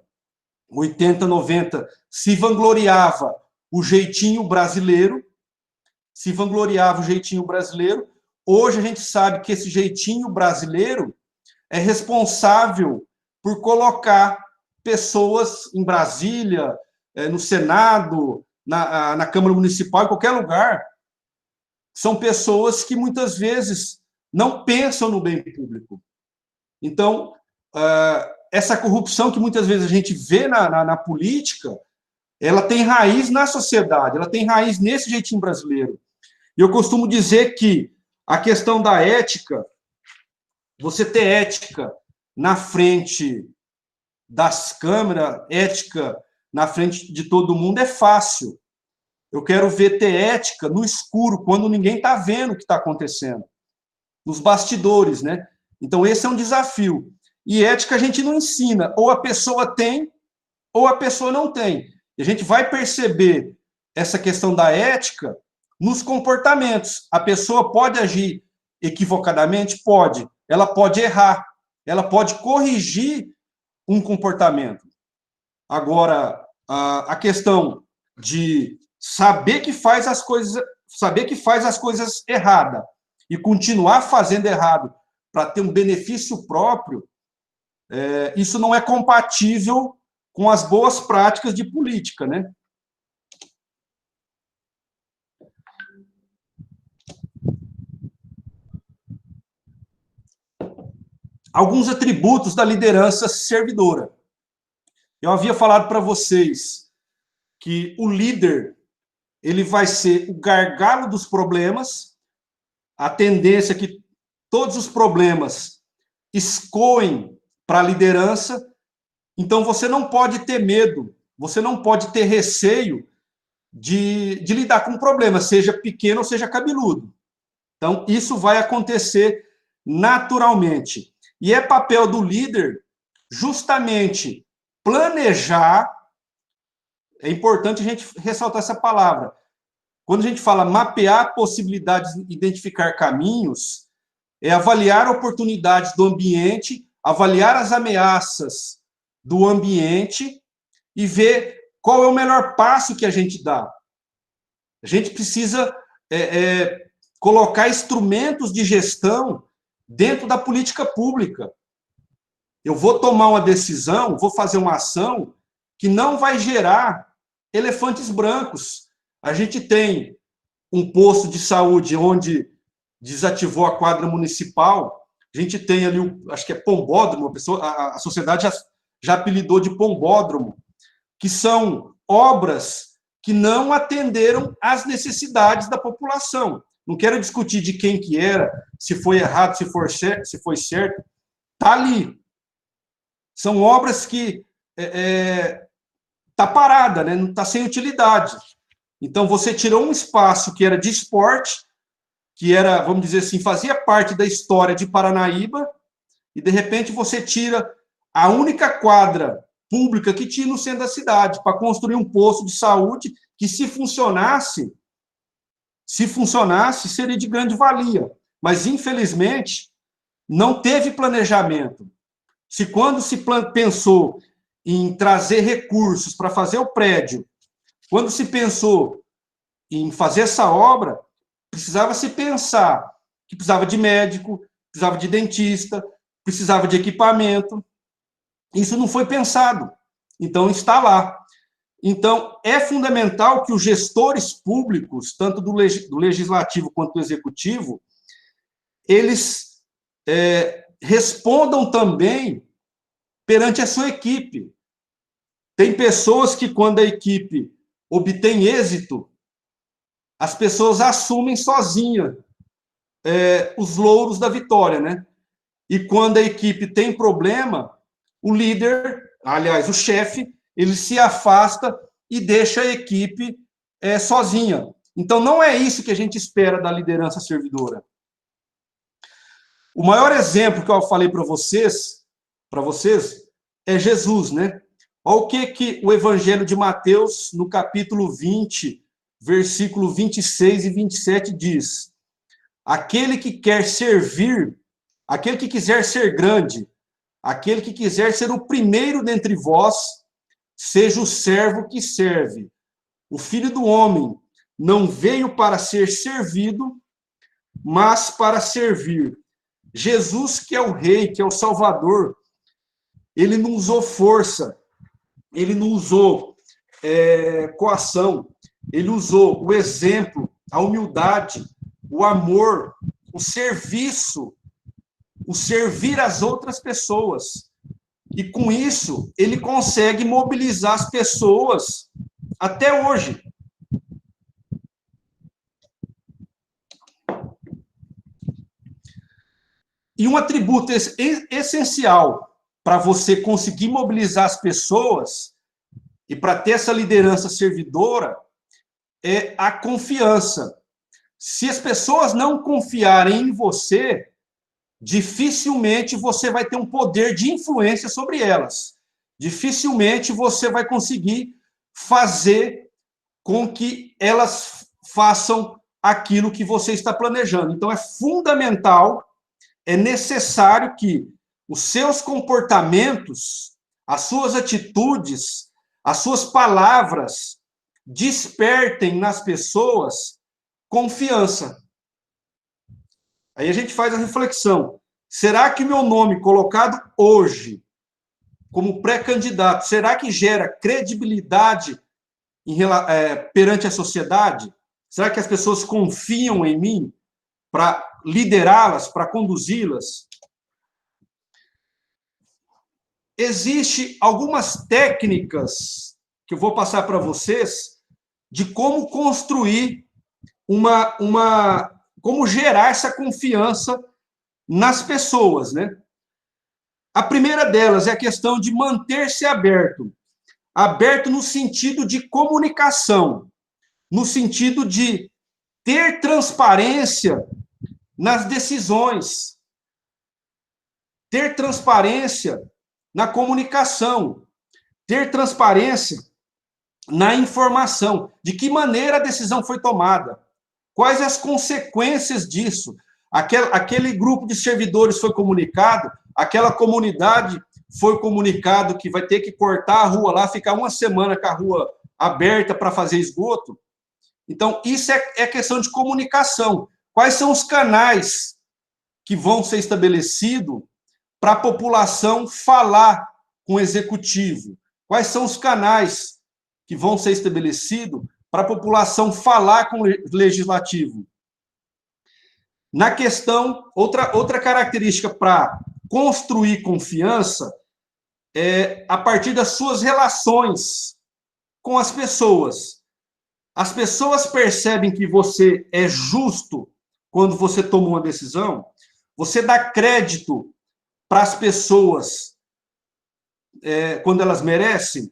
80, 90, se vangloriava o jeitinho brasileiro, se vangloriava o jeitinho brasileiro. Hoje a gente sabe que esse jeitinho brasileiro é responsável por colocar pessoas em Brasília, no Senado, na Câmara Municipal, em qualquer lugar. São pessoas que muitas vezes não pensam no bem público. Então, essa corrupção que muitas vezes a gente vê na política, ela tem raiz na sociedade, ela tem raiz nesse jeitinho brasileiro. E eu costumo dizer que a questão da ética, você ter ética na frente das câmeras, ética na frente de todo mundo é fácil. Eu quero ver ter ética no escuro, quando ninguém está vendo o que está acontecendo. Nos bastidores, né? Então, esse é um desafio. E ética a gente não ensina. Ou a pessoa tem, ou a pessoa não tem. E a gente vai perceber essa questão da ética nos comportamentos. A pessoa pode agir equivocadamente? Pode. Ela pode errar. Ela pode corrigir um comportamento. Agora, a questão de saber que faz as coisas erradas e continuar fazendo errado para ter um benefício próprio, isso não é compatível com as boas práticas de política, né? Alguns atributos da liderança servidora. Eu havia falado para vocês que o líder, ele vai ser o gargalo dos problemas, a tendência é que todos os problemas escoem para a liderança. Então, você não pode ter medo, você não pode ter receio de lidar com o problema, seja pequeno ou seja cabeludo. Então, isso vai acontecer naturalmente. E é papel do líder justamente planejar. É importante a gente ressaltar essa palavra. Quando a gente fala mapear possibilidades, identificar caminhos, é avaliar oportunidades do ambiente, avaliar as ameaças do ambiente e ver qual é o melhor passo que a gente dá. A gente precisa colocar instrumentos de gestão dentro da política pública. Eu vou tomar uma decisão, vou fazer uma ação que não vai gerar elefantes brancos. A gente tem um posto de saúde onde desativou a quadra municipal, a gente tem ali, acho que é pombódromo, a sociedade já apelidou de pombódromo, que são obras que não atenderam às necessidades da população. Não quero discutir de quem que era, se foi errado, se foi certo, está ali. São obras que está parada, né? Não está sem utilidade. Então, você tirou um espaço que era de esporte, que era, vamos dizer assim, fazia parte da história de Paranaíba, e, de repente, você tira a única quadra pública que tinha no centro da cidade, para construir um posto de saúde que, se funcionasse, seria de grande valia. Mas, infelizmente, não teve planejamento. Se quando se pensou em trazer recursos para fazer o prédio, quando se pensou em fazer essa obra, precisava se pensar que precisava de médico, precisava de dentista, precisava de equipamento. Isso não foi pensado. Então, está lá. Então, é fundamental que os gestores públicos, tanto do legislativo quanto do executivo, eles respondam também perante a sua equipe. Tem pessoas que, quando a equipe obtém êxito, as pessoas assumem sozinha os louros da vitória, né? E quando a equipe tem problema, o líder, aliás, o chefe, ele se afasta e deixa a equipe sozinha. Então, não é isso que a gente espera da liderança servidora. O maior exemplo que eu falei para vocês é Jesus, né? Olha o que o Evangelho de Mateus, no capítulo 20, versículo 26 e 27, diz: aquele que quer servir, aquele que quiser ser grande, aquele que quiser ser o primeiro dentre vós, seja o servo que serve. O Filho do Homem não veio para ser servido, mas para servir. Jesus, que é o Rei, que é o Salvador, ele não usou força, ele não usou coação, ele usou o exemplo, a humildade, o amor, o serviço, o servir às outras pessoas. E com isso, ele consegue mobilizar as pessoas até hoje. E um atributo essencial para você conseguir mobilizar as pessoas e para ter essa liderança servidora é a confiança. Se as pessoas não confiarem em você, dificilmente você vai ter um poder de influência sobre elas. Dificilmente você vai conseguir fazer com que elas façam aquilo que você está planejando. Então, é fundamental, é necessário que os seus comportamentos, as suas atitudes, as suas palavras despertem nas pessoas confiança. Aí a gente faz a reflexão. Será que meu nome colocado hoje como pré-candidato, será que gera credibilidade perante a sociedade? Será que as pessoas confiam em mim para liderá-las, para conduzi-las? Existem algumas técnicas que eu vou passar para vocês de como construir como gerar essa confiança nas pessoas, né? A primeira delas é a questão de manter-se aberto. Aberto no sentido de comunicação, no sentido de ter transparência nas decisões, ter transparência na comunicação, ter transparência na informação, de que maneira a decisão foi tomada, quais as consequências disso. Aquele grupo de servidores foi comunicado, aquela comunidade foi comunicado que vai ter que cortar a rua lá, ficar uma semana com a rua aberta para fazer esgoto. Então, isso é questão de comunicação. Quais são os canais que vão ser estabelecidos para a população falar com o executivo? Quais são os canais que vão ser estabelecidos para a população falar com o legislativo? Na questão, outra característica para construir confiança é a partir das suas relações com as pessoas. As pessoas percebem que você é justo quando você toma uma decisão, você dá crédito para as pessoas quando elas merecem.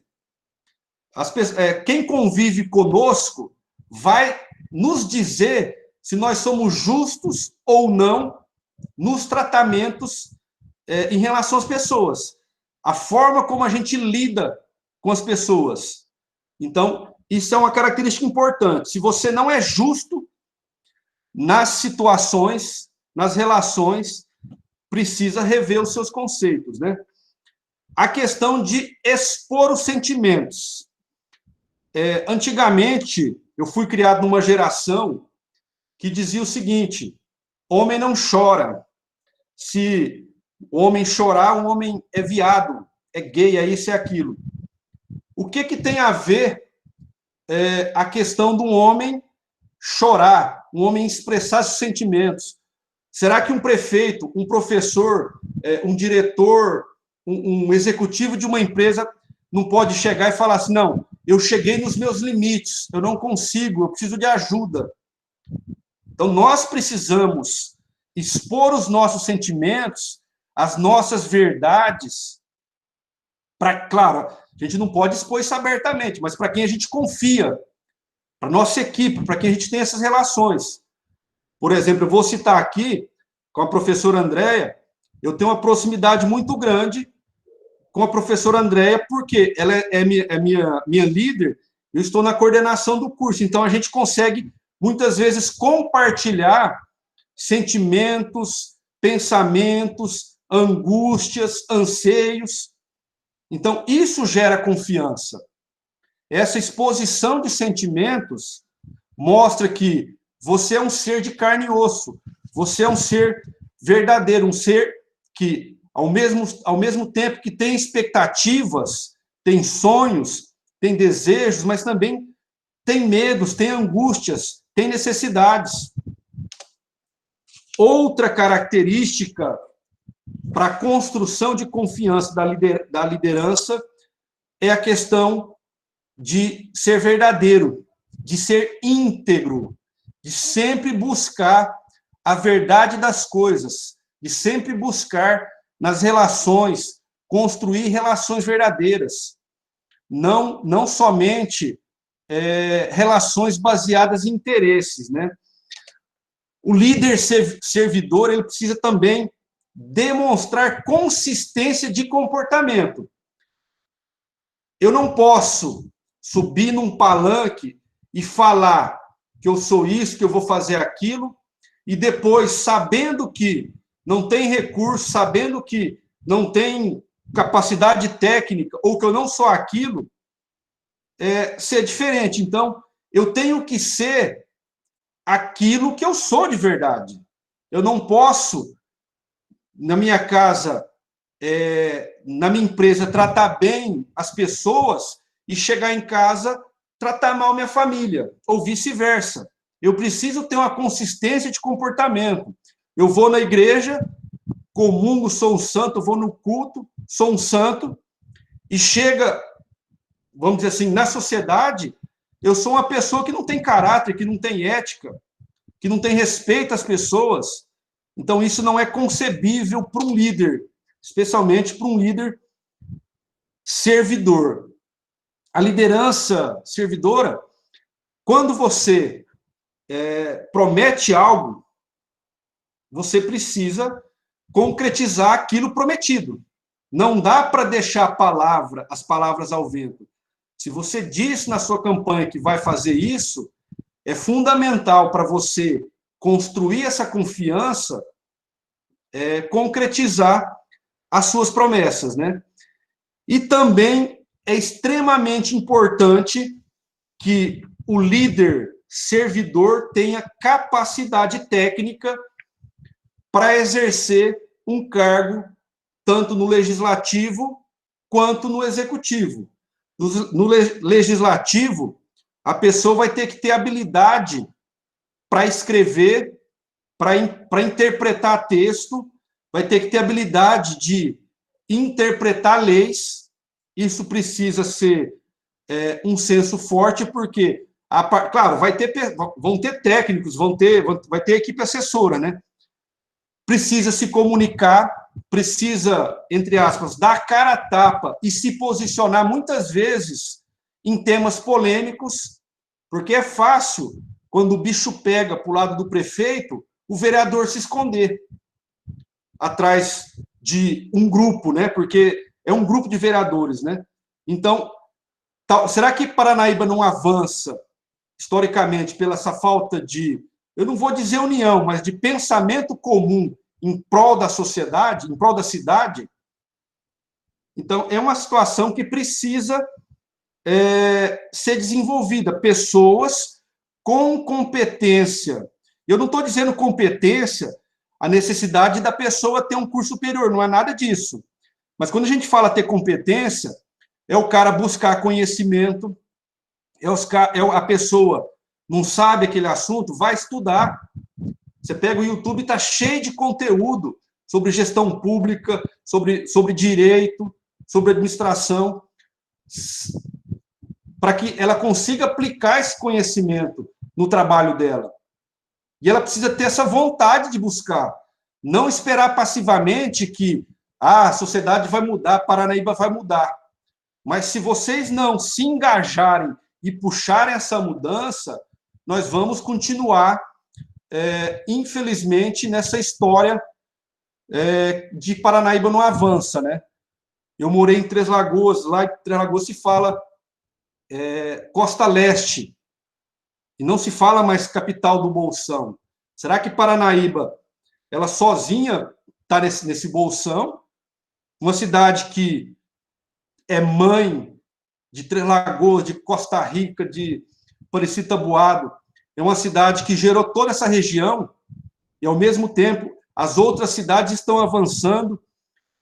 Quem convive conosco vai nos dizer se nós somos justos ou não nos tratamentos em relação às pessoas. A forma como a gente lida com as pessoas. Então, isso é uma característica importante. Se você não é justo nas situações, nas relações, precisa rever os seus conceitos, né? A questão de expor os sentimentos. Antigamente, eu fui criado numa geração que dizia o seguinte: homem não chora. Se o homem chorar, o homem é viado, é gay, é isso e aquilo. O que tem a ver a questão do homem chorar, um homem expressar seus sentimentos? Será que um prefeito, um professor, um diretor, um executivo de uma empresa não pode chegar e falar assim: não, eu cheguei nos meus limites, eu não consigo, eu preciso de ajuda? Então, nós precisamos expor os nossos sentimentos, as nossas verdades, claro, a gente não pode expor isso abertamente, mas para quem a gente confia, para a nossa equipe, para quem a gente tem essas relações. Por exemplo, eu vou citar aqui, com a professora Andréia, eu tenho uma proximidade muito grande com a professora Andréia, porque ela é minha líder, eu estou na coordenação do curso, então a gente consegue, muitas vezes, compartilhar sentimentos, pensamentos, angústias, anseios. Então, isso gera confiança. Essa exposição de sentimentos mostra que você é um ser de carne e osso, você é um ser verdadeiro, um ser que, ao mesmo tempo que tem expectativas, tem sonhos, tem desejos, mas também tem medos, tem angústias, tem necessidades. Outra característica para a construção de confiança da liderança é a questão de ser verdadeiro, de ser íntegro, de sempre buscar a verdade das coisas, de sempre buscar nas relações, construir relações verdadeiras, não somente relações baseadas em interesses, né? O líder servidor, ele precisa também demonstrar consistência de comportamento. Eu não posso subir num palanque e falar que eu sou isso, que eu vou fazer aquilo, e depois, sabendo que não tem recurso, sabendo que não tem capacidade técnica, ou que eu não sou aquilo, ser diferente. Então, eu tenho que ser aquilo que eu sou de verdade. Eu não posso, na minha casa, na minha empresa, tratar bem as pessoas e chegar em casa, tratar mal minha família, ou vice-versa. Eu preciso ter uma consistência de comportamento. Eu vou na igreja, comungo, sou um santo, vou no culto, sou um santo, e chega, vamos dizer assim, na sociedade, eu sou uma pessoa que não tem caráter, que não tem ética, que não tem respeito às pessoas. Então, isso não é concebível para um líder, especialmente para um líder servidor. A liderança servidora, quando você promete algo, você precisa concretizar aquilo prometido. Não dá para deixar as palavras ao vento. Se você diz na sua campanha que vai fazer isso, é fundamental para você construir essa confiança, concretizar as suas promessas, né? E também é extremamente importante que o líder servidor tenha capacidade técnica para exercer um cargo tanto no legislativo quanto no executivo. No legislativo, a pessoa vai ter que ter habilidade para escrever, para interpretar texto, vai ter que ter habilidade de interpretar leis. Isso precisa ser um senso forte, porque, claro, vão ter técnicos, vai ter equipe assessora, né? Precisa se comunicar, precisa, entre aspas, dar cara a tapa e se posicionar muitas vezes em temas polêmicos, porque é fácil, quando o bicho pega para o lado do prefeito, o vereador se esconder atrás de um grupo, né? Porque é um grupo de vereadores, né? Então, será que Paranaíba não avança, historicamente, pela essa falta de, eu não vou dizer união, mas de pensamento comum em prol da sociedade, em prol da cidade? Então, é uma situação que precisa ser desenvolvida. Pessoas com competência. Eu não estou dizendo competência, a necessidade da pessoa ter um curso superior, não é nada disso. Mas quando a gente fala ter competência, é o cara buscar conhecimento, a pessoa não sabe aquele assunto, vai estudar. Você pega o YouTube, está cheio de conteúdo sobre gestão pública, sobre direito, sobre administração, para que ela consiga aplicar esse conhecimento no trabalho dela. E ela precisa ter essa vontade de buscar, não esperar passivamente que a sociedade vai mudar, Paranaíba vai mudar. Mas se vocês não se engajarem e puxarem essa mudança, nós vamos continuar, infelizmente, nessa história de Paranaíba não avança, né? Eu morei em Três Lagoas, lá em Três Lagoas se fala Costa Leste, e não se fala mais capital do Bolsão. Será que Paranaíba, ela sozinha está nesse bolsão? Uma cidade que é mãe de Três Lagoas, de Costa Rica, de Aparecida Taboado, é uma cidade que gerou toda essa região, e, ao mesmo tempo, as outras cidades estão avançando,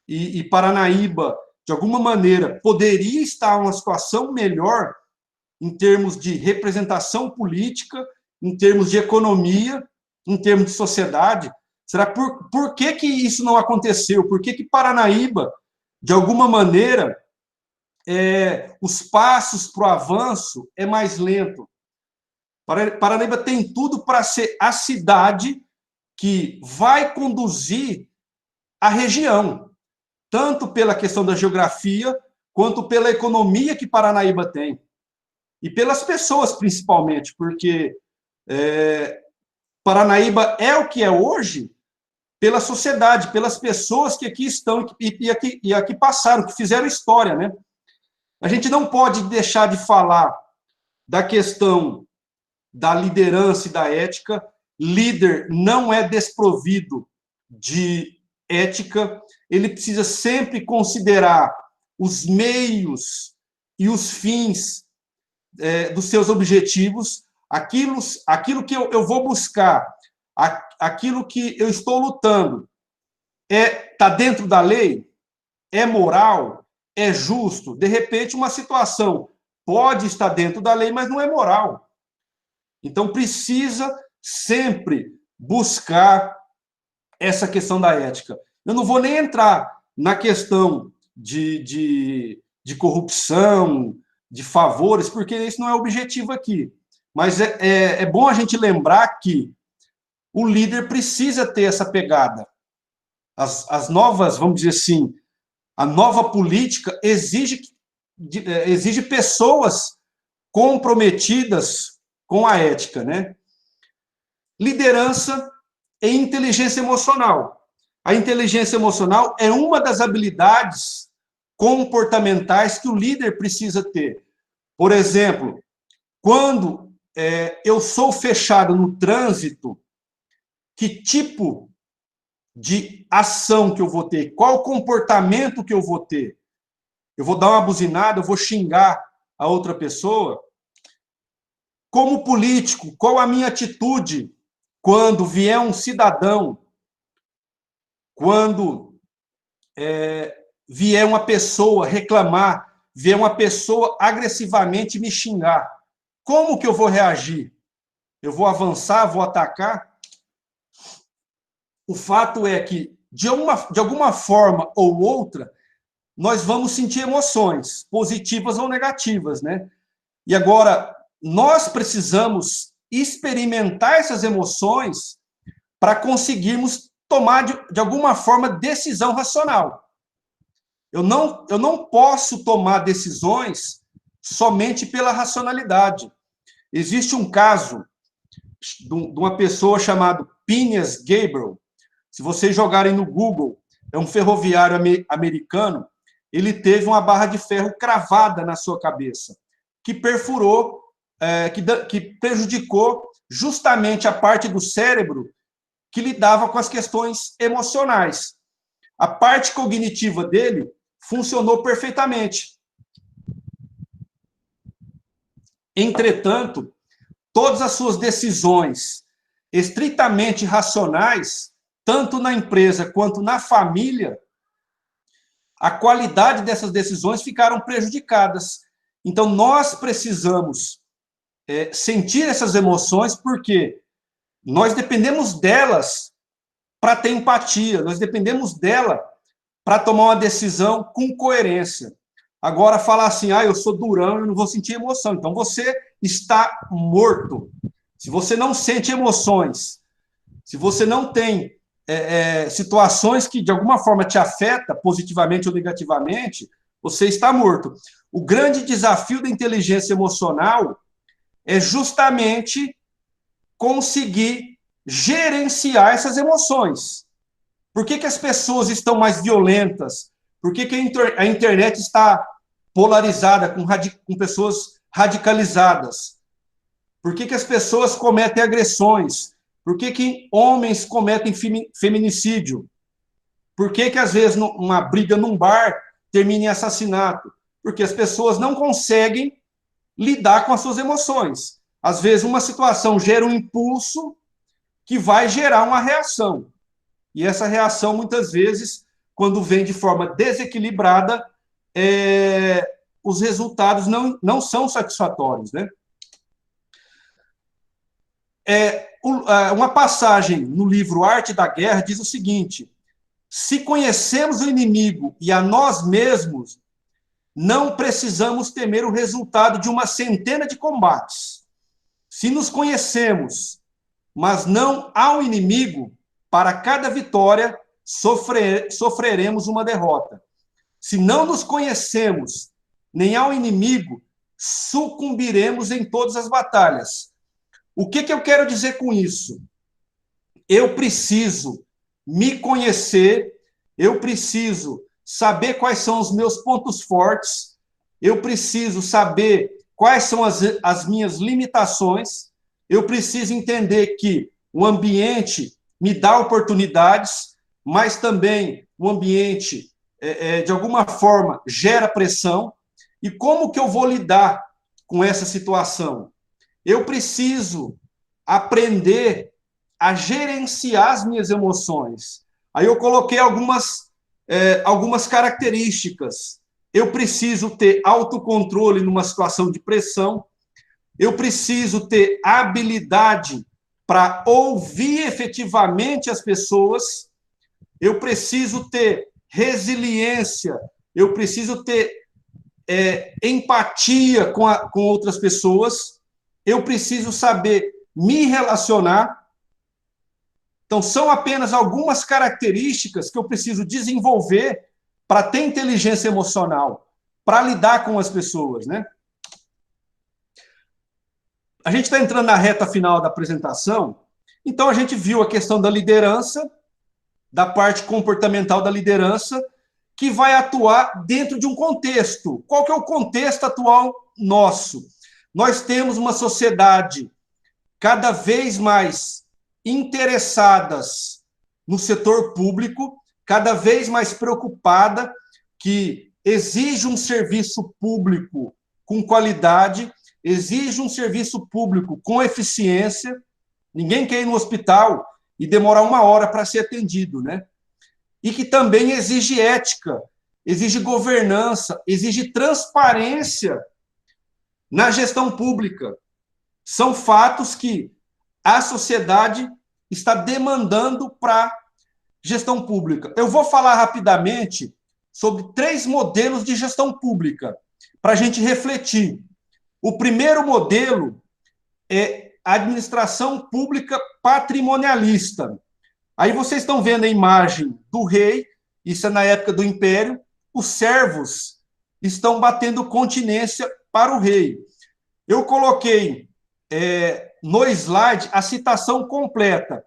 e Paranaíba, de alguma maneira, poderia estar em uma situação melhor em termos de representação política, em termos de economia, em termos de sociedade. Será por que isso não aconteceu? Por que Paranaíba, de alguma maneira, os passos para o avanço é mais lento? Paranaíba tem tudo para ser a cidade que vai conduzir a região, tanto pela questão da geografia, quanto pela economia que Paranaíba tem. E pelas pessoas, principalmente, porque Paranaíba é o que é hoje pela sociedade, pelas pessoas que aqui estão e aqui passaram, que fizeram história, né? A gente não pode deixar de falar da questão da liderança e da ética. Líder não é desprovido de ética, ele precisa sempre considerar os meios e os fins dos seus objetivos, aquilo que eu vou buscar, aquilo que eu estou lutando, está dentro da lei? É moral? É justo? De repente, uma situação pode estar dentro da lei, mas não é moral. Então, precisa sempre buscar essa questão da ética. Eu não vou nem entrar na questão de corrupção, de favores, porque esse não é o objetivo aqui. Mas é bom a gente lembrar que o líder precisa ter essa pegada. As novas, vamos dizer assim, a nova política exige pessoas comprometidas com a ética, né? Liderança e inteligência emocional. A inteligência emocional é uma das habilidades comportamentais que o líder precisa ter. Por exemplo, quando eu sou fechado no trânsito, que tipo de ação que eu vou ter? Qual comportamento que eu vou ter? Eu vou dar uma buzinada, eu vou xingar a outra pessoa? Como político, qual a minha atitude quando vier um cidadão, quando vier uma pessoa reclamar, vier uma pessoa agressivamente me xingar? Como que eu vou reagir? Eu vou avançar, vou atacar? O fato é que, de alguma forma ou outra, nós vamos sentir emoções, positivas ou negativas, né? E agora, nós precisamos experimentar essas emoções para conseguirmos tomar, de alguma forma, decisão racional. Eu não posso tomar decisões somente pela racionalidade. Existe um caso de uma pessoa chamada Phineas Gabriel. Se vocês jogarem no Google, é um ferroviário americano, ele teve uma barra de ferro cravada na sua cabeça, que perfurou, que prejudicou justamente a parte do cérebro que lidava com as questões emocionais. A parte cognitiva dele funcionou perfeitamente. Entretanto, todas as suas decisões estritamente racionais, tanto na empresa quanto na família, a qualidade dessas decisões ficaram prejudicadas. Então, nós precisamos sentir essas emoções, porque nós dependemos delas para ter empatia, nós dependemos dela para tomar uma decisão com coerência. Agora, falar assim, eu sou durão, eu não vou sentir emoção. Então, você está morto. Se você não sente emoções, se você não tem situações que, de alguma forma, te afetam, positivamente ou negativamente, você está morto. O grande desafio da inteligência emocional é justamente conseguir gerenciar essas emoções. Por que as pessoas estão mais violentas? Por que a internet está polarizada, com pessoas radicalizadas? Por que as pessoas cometem agressões? Por que homens cometem feminicídio? Por que às vezes, uma briga num bar termina em assassinato? Porque as pessoas não conseguem lidar com as suas emoções. Às vezes, uma situação gera um impulso que vai gerar uma reação. E essa reação, muitas vezes, quando vem de forma desequilibrada, os resultados não são satisfatórios, né? Uma passagem no livro Arte da Guerra diz o seguinte: se conhecemos o inimigo e a nós mesmos, não precisamos temer o resultado de uma centena de combates. Se nos conhecemos, mas não ao inimigo, para cada vitória sofreremos uma derrota. Se não nos conhecemos, nem ao inimigo, sucumbiremos em todas as batalhas. O que eu quero dizer com isso? Eu preciso me conhecer, eu preciso saber quais são os meus pontos fortes, eu preciso saber quais são as minhas limitações, eu preciso entender que o ambiente me dá oportunidades, mas também o ambiente, de alguma forma, gera pressão. E como que eu vou lidar com essa situação? Eu preciso aprender a gerenciar as minhas emoções. Aí eu coloquei algumas características. Eu preciso ter autocontrole numa situação de pressão. Eu preciso ter habilidade para ouvir efetivamente as pessoas. Eu preciso ter resiliência. Eu preciso ter empatia com outras pessoas. Eu preciso saber me relacionar. Então, são apenas algumas características que eu preciso desenvolver para ter inteligência emocional, para lidar com as pessoas, né? A gente está entrando na reta final da apresentação, então a gente viu a questão da liderança, da parte comportamental da liderança, que vai atuar dentro de um contexto. Qual que é o contexto atual nosso? Nós temos uma sociedade cada vez mais interessadas no setor público, cada vez mais preocupada, que exige um serviço público com qualidade, exige um serviço público com eficiência. Ninguém quer ir no hospital e demorar 1 hora para ser atendido, né? E que também exige ética, exige governança, exige transparência na gestão pública. São fatos que a sociedade está demandando para gestão pública. Eu vou falar rapidamente sobre 3 modelos de gestão pública, para a gente refletir. O primeiro modelo é a administração pública patrimonialista. Aí vocês estão vendo a imagem do rei, isso é na época do Império, os servos estão batendo continência para o rei. Eu coloquei no slide a citação completa,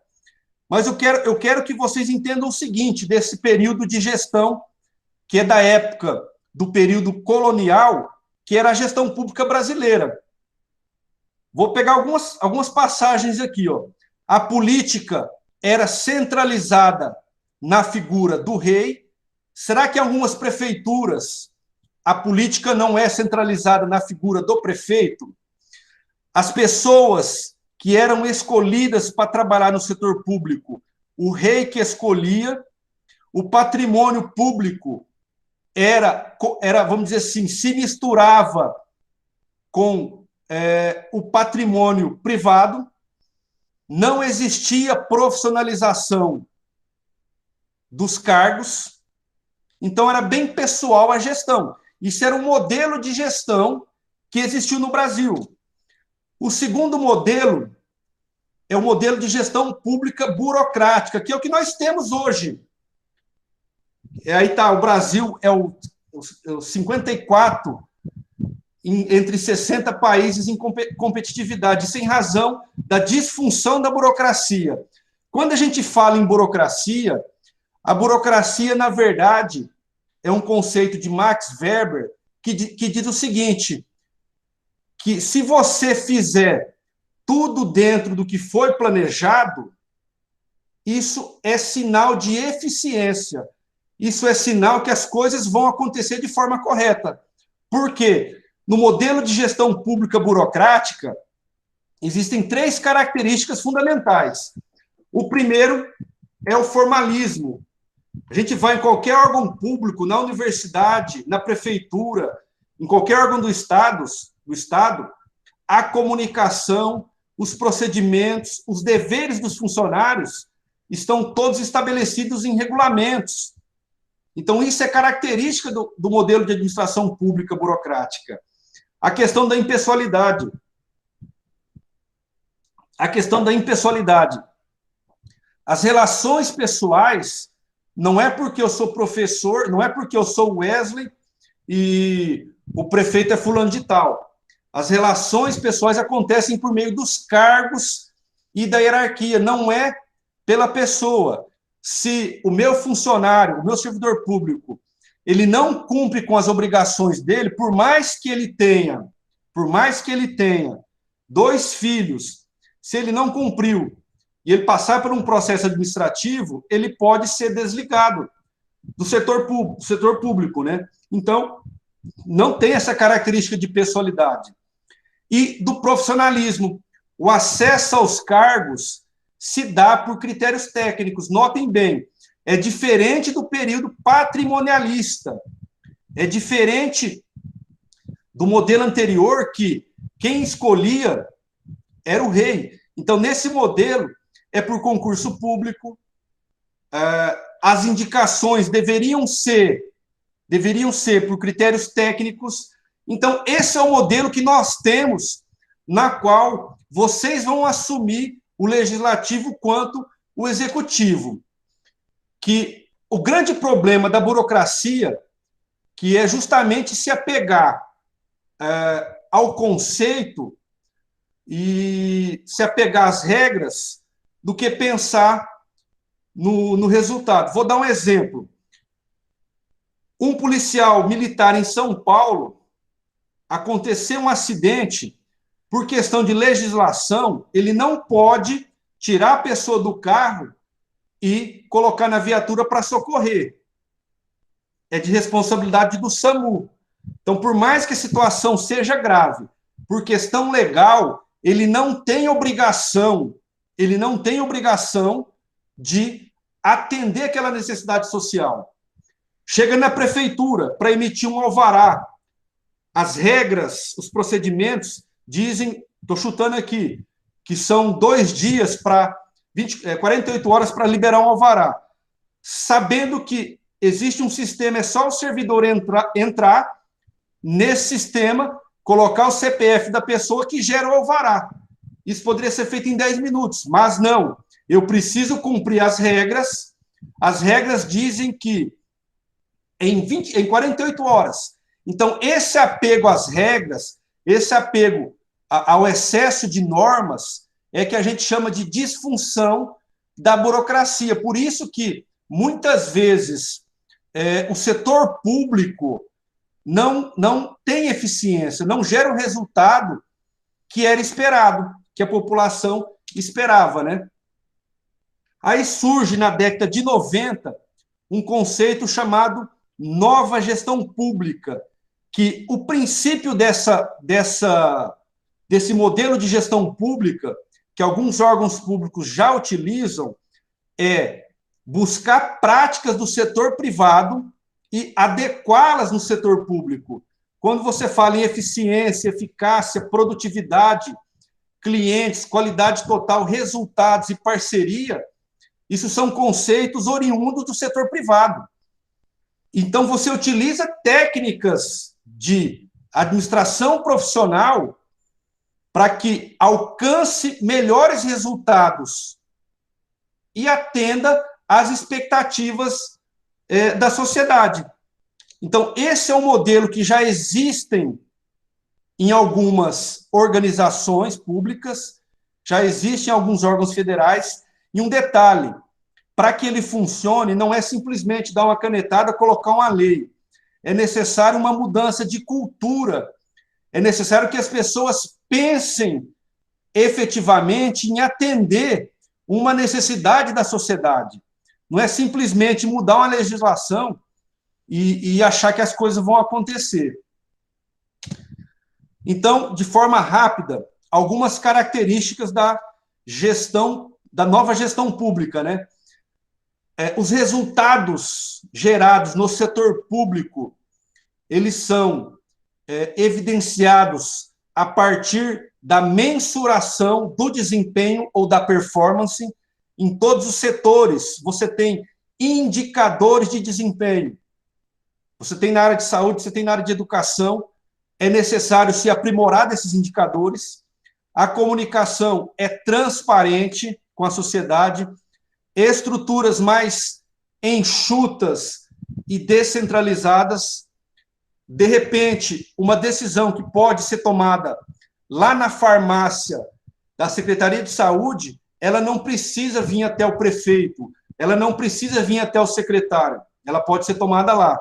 mas eu quero que vocês entendam o seguinte, desse período de gestão, que é da época do período colonial, que era a gestão pública brasileira. Vou pegar algumas passagens aqui, ó. A política era centralizada na figura do rei. Será que em algumas prefeituras a política não é centralizada na figura do prefeito? As pessoas que eram escolhidas para trabalhar no setor público, o rei que escolhia, o patrimônio público era, vamos dizer assim, se misturava com o patrimônio privado, não existia profissionalização dos cargos, então era bem pessoal a gestão. Isso era um modelo de gestão que existiu no Brasil. O segundo modelo é o modelo de gestão pública burocrática, que é o que nós temos hoje. Aí está, o Brasil é o 54 entre 60 países em competitividade, sem razão da disfunção da burocracia. Quando a gente fala em burocracia, a burocracia, na verdade, é um conceito de Max Weber que diz o seguinte, que se você fizer tudo dentro do que foi planejado, isso é sinal de eficiência. Isso é sinal que as coisas vão acontecer de forma correta. Por quê? No modelo de gestão pública burocrática, existem 3 características fundamentais. O primeiro é o formalismo. A gente vai em qualquer órgão público, na universidade, na prefeitura, em qualquer órgão do Estado, a comunicação, os procedimentos, os deveres dos funcionários estão todos estabelecidos em regulamentos. Então, isso é característica do modelo de administração pública burocrática. A questão da impessoalidade. A questão da impessoalidade. As relações pessoais, não é porque eu sou professor, não é porque eu sou Wesley e o prefeito é fulano de tal. As relações pessoais acontecem por meio dos cargos e da hierarquia, não é pela pessoa. Se o meu funcionário, o meu servidor público, ele não cumpre com as obrigações dele, por mais que ele tenha 2 filhos, se ele não cumpriu e ele passar por um processo administrativo, ele pode ser desligado do setor público, né? Então, não tem essa característica de pessoalidade. E do profissionalismo. O acesso aos cargos se dá por critérios técnicos. Notem bem, é diferente do período patrimonialista. É diferente do modelo anterior, que quem escolhia era o rei. Então, nesse modelo, é por concurso público, as indicações deveriam ser por critérios técnicos. Então, esse é o modelo que nós temos, na qual vocês vão assumir o legislativo quanto o executivo. Que o grande problema da burocracia, que é justamente se apegar ao conceito e se apegar às regras, do que pensar no resultado. Vou dar um exemplo. Um policial militar em São Paulo, aconteceu um acidente, por questão de legislação, ele não pode tirar a pessoa do carro e colocar na viatura para socorrer. É de responsabilidade do SAMU. Então, por mais que a situação seja grave, por questão legal, ele não tem obrigação de atender aquela necessidade social. Chega na prefeitura para emitir um alvará. As regras, os procedimentos dizem, estou chutando aqui, que são 2 dias para 48 horas para liberar um alvará. Sabendo que existe um sistema, é só o servidor entrar nesse sistema, colocar o CPF da pessoa que gera o alvará. Isso poderia ser feito em 10 minutos, mas não. Eu preciso cumprir as regras. As regras dizem que em 48 horas. Então, esse apego às regras, esse apego ao excesso de normas, é que a gente chama de disfunção da burocracia. Por isso que, muitas vezes, o setor público não tem eficiência, não gera o resultado que era esperado, que a população esperava, né? Aí surge, na década de 90, um conceito chamado nova gestão pública, que o princípio desse modelo de gestão pública, que alguns órgãos públicos já utilizam, é buscar práticas do setor privado e adequá-las no setor público. Quando você fala em eficiência, eficácia, produtividade, clientes, qualidade total, resultados e parceria, isso são conceitos oriundos do setor privado. Então, você utiliza técnicas de administração profissional para que alcance melhores resultados e atenda às expectativas da sociedade. Então, esse é um modelo que já existem em algumas organizações públicas, já existe em alguns órgãos federais. E um detalhe, para que ele funcione, não é simplesmente dar uma canetada, colocar uma lei. É necessário uma mudança de cultura. É necessário que as pessoas pensem efetivamente em atender uma necessidade da sociedade. Não é simplesmente mudar uma legislação e achar que as coisas vão acontecer. Então, de forma rápida, algumas características da gestão, da nova gestão pública, né? Os resultados gerados no setor público, eles são evidenciados a partir da mensuração do desempenho ou da performance em todos os setores. Você tem indicadores de desempenho. Você tem na área de saúde, você tem na área de educação. É necessário se aprimorar desses indicadores. A comunicação é transparente com a sociedade. Estruturas mais enxutas e descentralizadas. De repente, uma decisão que pode ser tomada lá na farmácia da Secretaria de Saúde, ela não precisa vir até o prefeito, ela não precisa vir até o secretário, ela pode ser tomada lá.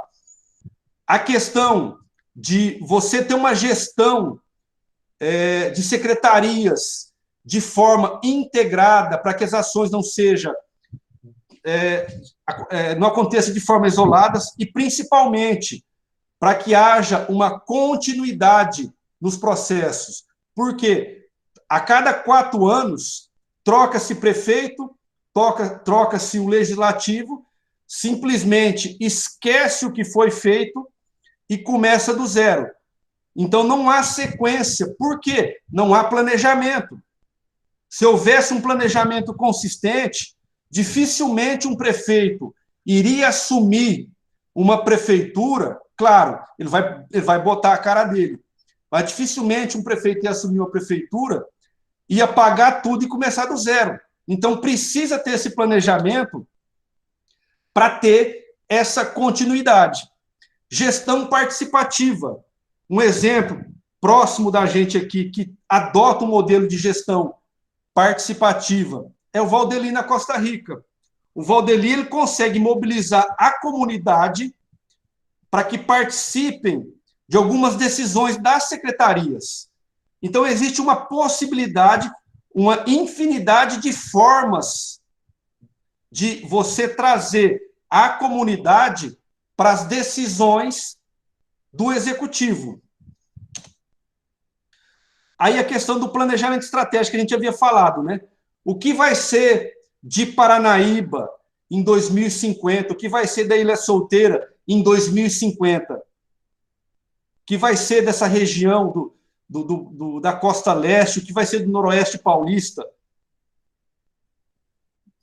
A questão de você ter uma gestão de secretarias de forma integrada, para que as ações não sejam, não aconteçam de forma isolada, e principalmente para que haja uma continuidade nos processos. Porque a cada 4 anos, troca-se prefeito, troca-se o legislativo, simplesmente esquece o que foi feito e começa do zero. Então, não há sequência. Por quê? Não há planejamento. Se houvesse um planejamento consistente, dificilmente um prefeito iria assumir uma prefeitura. Claro, ele vai botar a cara dele, mas dificilmente um prefeito ia assumir uma prefeitura, ia pagar tudo e começar do zero. Então, precisa ter esse planejamento para ter essa continuidade. Gestão participativa. Um exemplo próximo da gente aqui, que adota um modelo de gestão participativa, é o Valdeli na Costa Rica. O Valdeli ele consegue mobilizar a comunidade para que participem de algumas decisões das secretarias. Então, existe uma possibilidade, uma infinidade de formas de você trazer a comunidade para as decisões do executivo. Aí a questão do planejamento estratégico que a gente havia falado, né? O que vai ser de Paranaíba em 2050? O que vai ser da Ilha Solteira em 2050? O que vai ser dessa região da Costa Leste? O que vai ser do Noroeste Paulista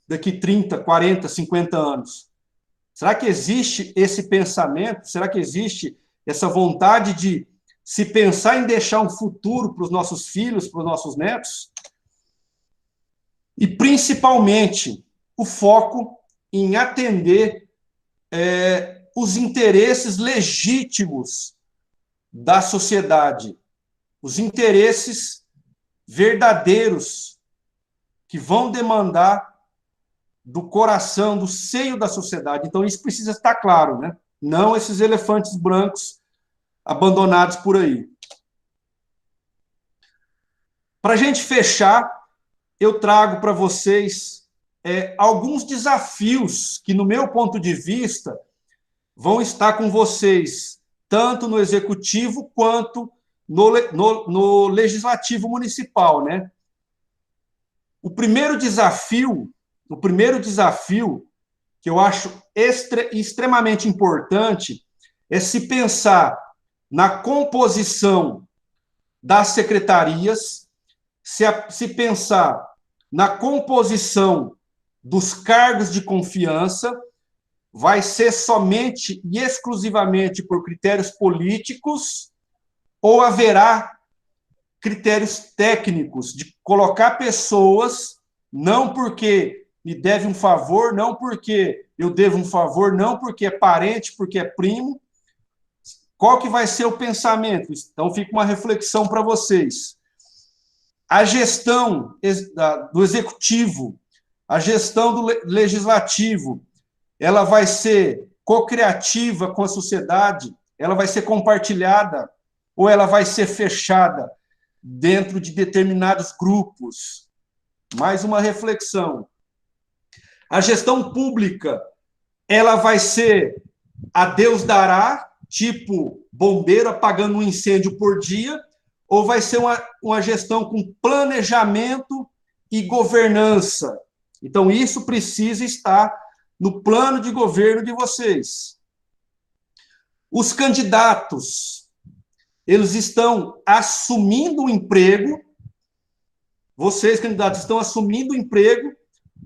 daqui 30, 40, 50 anos? Será que existe esse pensamento? Será que existe essa vontade de se pensar em deixar um futuro para os nossos filhos, para os nossos netos? E, principalmente, o foco em atender os interesses legítimos da sociedade, os interesses verdadeiros que vão demandar do coração, do seio da sociedade. Então, isso precisa estar claro, né? Não esses elefantes brancos abandonados por aí. Para a gente fechar, eu trago para vocês alguns desafios que, no meu ponto de vista, vão estar com vocês, tanto no executivo quanto no legislativo municipal, né? O primeiro desafio que eu acho extremamente importante é se pensar na composição das secretarias, se pensar na composição dos cargos de confiança. Vai ser somente e exclusivamente por critérios políticos ou haverá critérios técnicos de colocar pessoas, não porque me deve um favor, não porque eu devo um favor, não porque é parente, porque é primo. Qual que vai ser o pensamento? Então, fica uma reflexão para vocês. A gestão do executivo A gestão do legislativo, ela vai ser co-criativa com a sociedade, ela vai ser compartilhada ou ela vai ser fechada dentro de determinados grupos? Mais uma reflexão. A gestão pública, ela vai ser a Deus dará, tipo bombeiro apagando um incêndio por dia, ou vai ser uma gestão com planejamento e governança? Então, isso precisa estar no plano de governo de vocês. Os candidatos, eles estão assumindo o emprego, vocês, candidatos, estão assumindo o emprego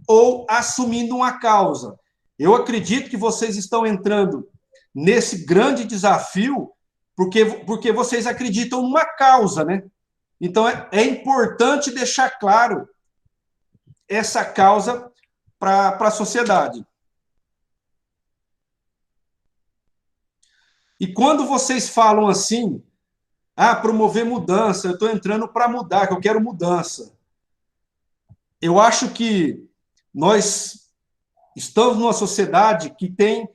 ou assumindo uma causa. Eu acredito que vocês estão entrando nesse grande desafio porque vocês acreditam numa causa, né? Então, é importante deixar claro essa causa para a sociedade. E quando vocês falam assim, promover mudança, eu estou entrando para mudar, que eu quero mudança. Eu acho que nós estamos numa sociedade que tem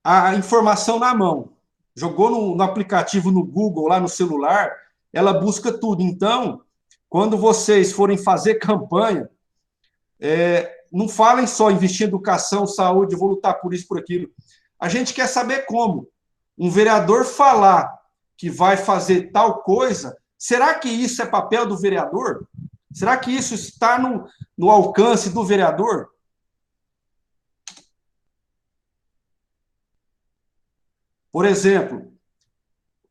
a informação na mão. Jogou no aplicativo, no Google, lá no celular, ela busca tudo. Então, quando vocês forem fazer campanha, não falem só investir em educação, saúde, vou lutar por isso, por aquilo. A gente quer saber como. Um vereador falar que vai fazer tal coisa, será que isso é papel do vereador? Será que isso está no alcance do vereador? Por exemplo,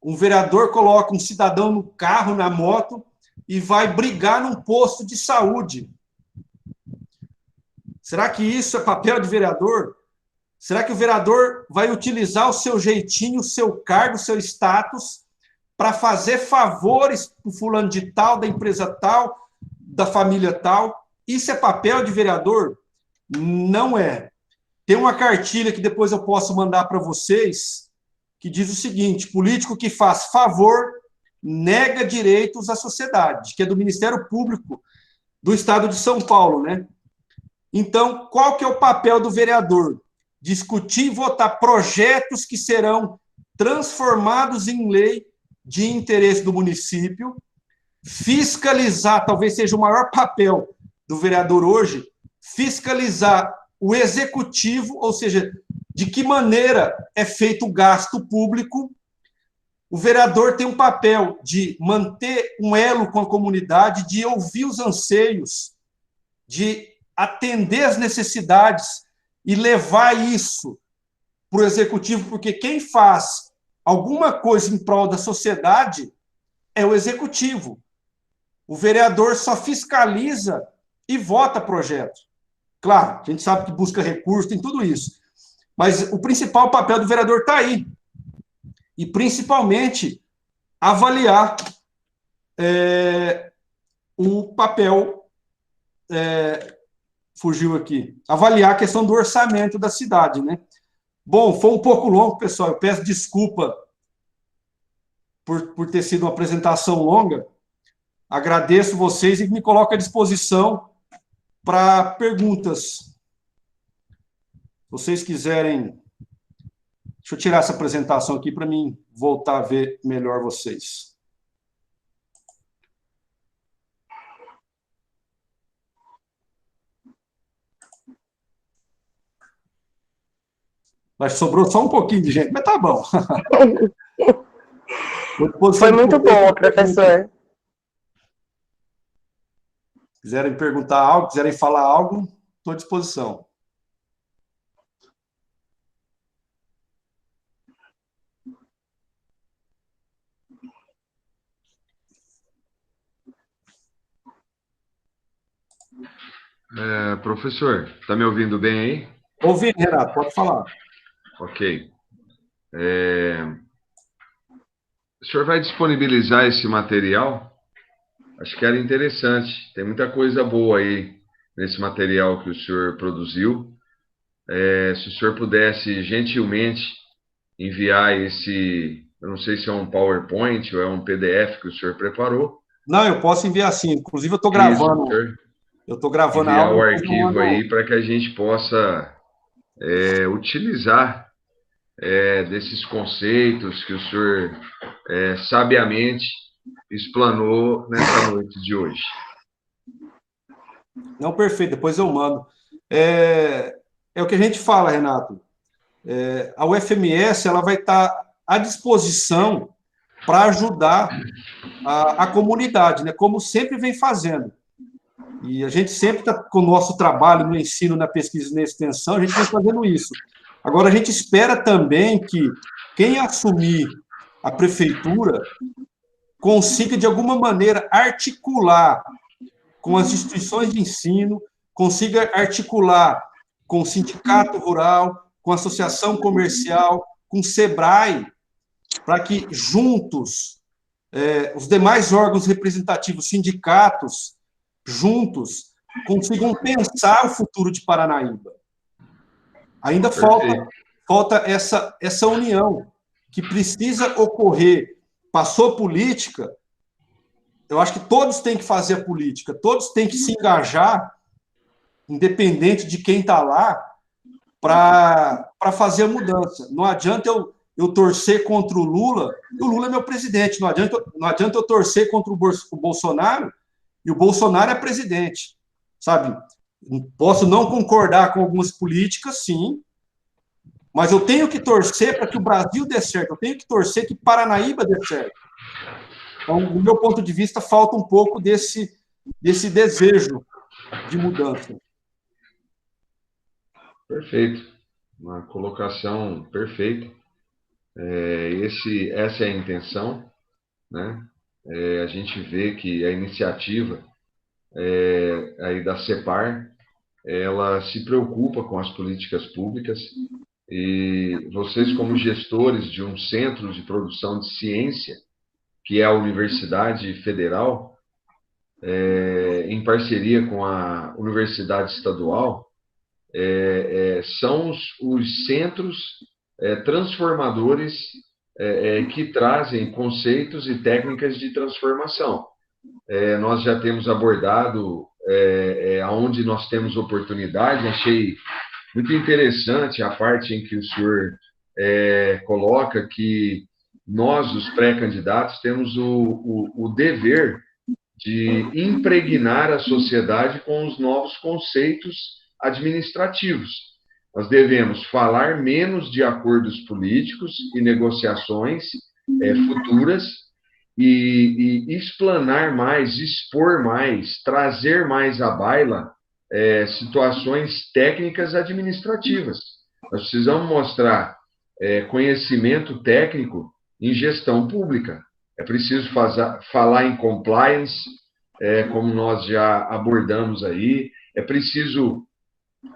um vereador coloca um cidadão no carro, na moto, e vai brigar num posto de saúde. Será que isso é papel de vereador? Será que o vereador vai utilizar o seu jeitinho, o seu cargo, o seu status, para fazer favores para o fulano de tal, da empresa tal, da família tal? Isso é papel de vereador? Não é. Tem uma cartilha que depois eu posso mandar para vocês, que diz o seguinte: político que faz favor nega direitos à sociedade, que é do Ministério Público do Estado de São Paulo, né? Então, qual que é o papel do vereador? Discutir e votar projetos que serão transformados em lei de interesse do município, fiscalizar, talvez seja o maior papel do vereador hoje, fiscalizar o executivo, ou seja, de que maneira é feito o gasto público. O vereador tem um papel de manter um elo com a comunidade, de ouvir os anseios, de atender as necessidades e levar isso para o executivo, porque quem faz alguma coisa em prol da sociedade é o executivo. O vereador só fiscaliza e vota projeto. Claro, a gente sabe que busca recurso, tem tudo isso. Mas o principal papel do vereador está aí. E, principalmente, avaliar o papel... fugiu aqui. Avaliar a questão do orçamento da cidade, né? Bom, foi um pouco longo, pessoal. Eu peço desculpa por ter sido uma apresentação longa. Agradeço vocês e me coloco à disposição para perguntas. Se vocês quiserem... Deixa eu tirar essa apresentação aqui para mim voltar a ver melhor vocês. Mas sobrou só um pouquinho de gente, mas tá bom. Foi muito bom, professor. Quiserem perguntar algo, quiserem falar algo, estou à disposição. Professor, está me ouvindo bem aí? Ouvindo, Renato, pode falar. Ok. O senhor vai disponibilizar esse material? Acho que era interessante. Tem muita coisa boa aí nesse material que o senhor produziu. Se o senhor pudesse, gentilmente, enviar esse... Eu não sei se é um PowerPoint ou é um PDF que o senhor preparou. Não, eu posso enviar sim. Inclusive, eu estou gravando... Eu estou gravando a enviar aula. o arquivo aí para que a gente possa utilizar desses conceitos que o senhor sabiamente explanou nessa noite de hoje. Não, perfeito, depois eu mando. É o que a gente fala, Renato. A UFMS ela vai estar à disposição para ajudar a comunidade, né? Como sempre vem fazendo. E a gente sempre está com o nosso trabalho no ensino, na pesquisa e na extensão, a gente vem fazendo isso. Agora, a gente espera também que quem assumir a prefeitura consiga, de alguma maneira, articular com as instituições de ensino, consiga articular com o sindicato rural, com a associação comercial, com o SEBRAE, para que juntos, os demais órgãos representativos, sindicatos, juntos, consigam pensar o futuro de Paranaíba. Ainda falta essa união que precisa ocorrer. Passou política, eu acho que todos têm que fazer a política, todos têm que se engajar, independente de quem está lá, para fazer a mudança. Não adianta eu torcer contra o Lula, e o Lula é meu presidente, não adianta eu torcer contra o Bolsonaro, e o Bolsonaro é presidente, sabe? Posso não concordar com algumas políticas, sim, mas eu tenho que torcer para que o Brasil dê certo, eu tenho que torcer que Paranaíba dê certo. Então, do meu ponto de vista, falta um pouco desse desejo de mudança. Perfeito. Uma colocação perfeita. Essa é a intenção, né? A gente vê que a iniciativa aí da CEPAR, ela se preocupa com as políticas públicas e vocês, como gestores de um centro de produção de ciência, que é a Universidade Federal, em parceria com a Universidade Estadual, são os centros transformadores que trazem conceitos e técnicas de transformação. Nós já temos abordado aonde nós temos oportunidade. Achei muito interessante a parte em que o senhor coloca que nós, os pré-candidatos, temos o dever de impregnar a sociedade com os novos conceitos administrativos. Nós devemos falar menos de acordos políticos e negociações futuras e explanar mais, expor mais, trazer mais à baila situações técnicas administrativas. Nós precisamos mostrar conhecimento técnico em gestão pública. É preciso falar em compliance, como nós já abordamos aí. É preciso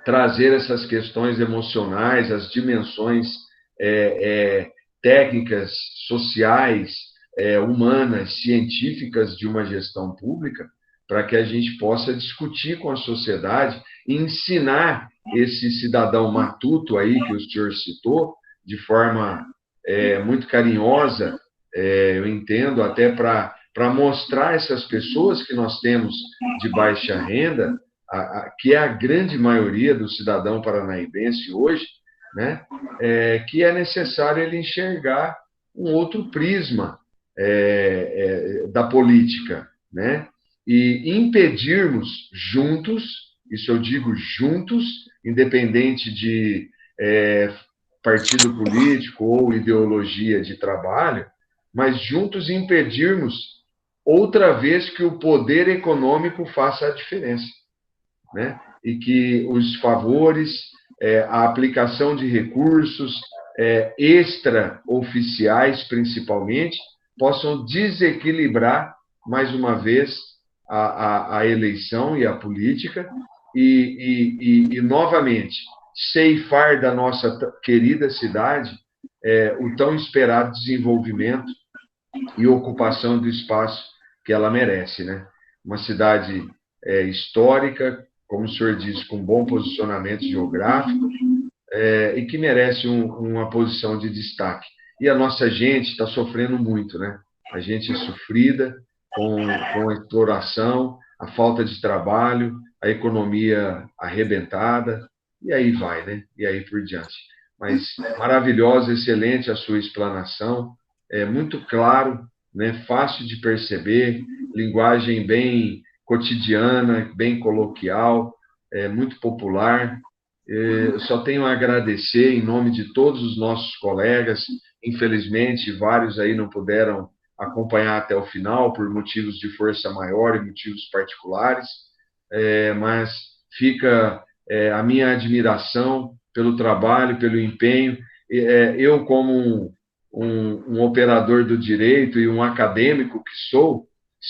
trazer essas questões emocionais, as dimensões técnicas, sociais, humanas, científicas de uma gestão pública, para que a gente possa discutir com a sociedade e ensinar esse cidadão matuto aí que o senhor citou, de forma muito carinhosa, eu entendo, até para mostrar essas pessoas que nós temos de baixa renda, que é a grande maioria do cidadão paranaíbense hoje, né, que é necessário ele enxergar um outro prisma da política, né, e impedirmos juntos, isso eu digo juntos, independente de partido político ou ideologia de trabalho, mas juntos impedirmos outra vez que o poder econômico faça a diferença, né? E que os favores, a aplicação de recursos extra-oficiais, principalmente, possam desequilibrar, mais uma vez, a eleição e a política e novamente, ceifar da nossa querida cidade o tão esperado desenvolvimento e ocupação do espaço que ela merece, né? Uma cidade histórica, como o senhor disse, com bom posicionamento geográfico e que merece uma posição de destaque. E a nossa gente está sofrendo muito, né? A gente é sofrida com a exploração, a falta de trabalho, a economia arrebentada, e aí vai, né? E aí por diante. Mas maravilhosa, excelente a sua explanação, é muito claro, né? Fácil de perceber, linguagem bem cotidiana, bem coloquial, muito popular. Eu só tenho a agradecer em nome de todos os nossos colegas. Infelizmente, vários aí não puderam acompanhar até o final por motivos de força maior e motivos particulares, mas fica a minha admiração pelo trabalho, pelo empenho. Eu, como um operador do direito e um acadêmico que sou,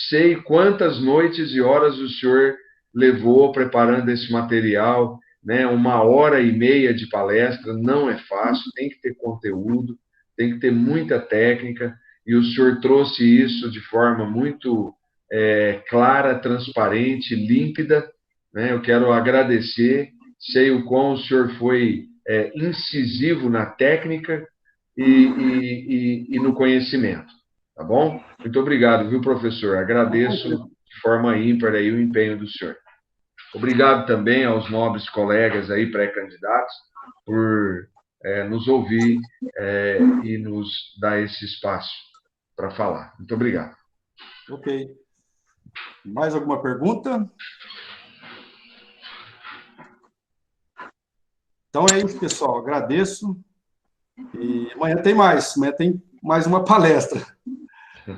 sei quantas noites e horas o senhor levou preparando esse material, né? 1h30 de palestra não é fácil, tem que ter conteúdo, tem que ter muita técnica, e o senhor trouxe isso de forma muito clara, transparente, límpida, né? Eu quero agradecer, sei o quão o senhor foi incisivo na técnica e no conhecimento, tá bom? Muito obrigado, viu, professor? Agradeço de forma ímpar aí o empenho do senhor. Obrigado também aos nobres colegas aí, pré-candidatos, por nos ouvir e nos dar esse espaço para falar. Muito obrigado. Ok. Mais alguma pergunta? Então é isso, pessoal. Agradeço. E amanhã tem mais. Amanhã tem mais uma palestra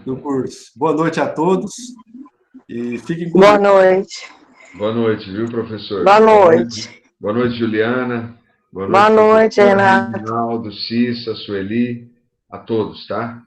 do curso. Boa noite a todos. E fiquem com Boa noite. Boa noite, viu, professor? Boa noite. Boa noite, Juliana. Boa noite, Renato. Reginaldo, Cissa, Sueli, a todos, tá?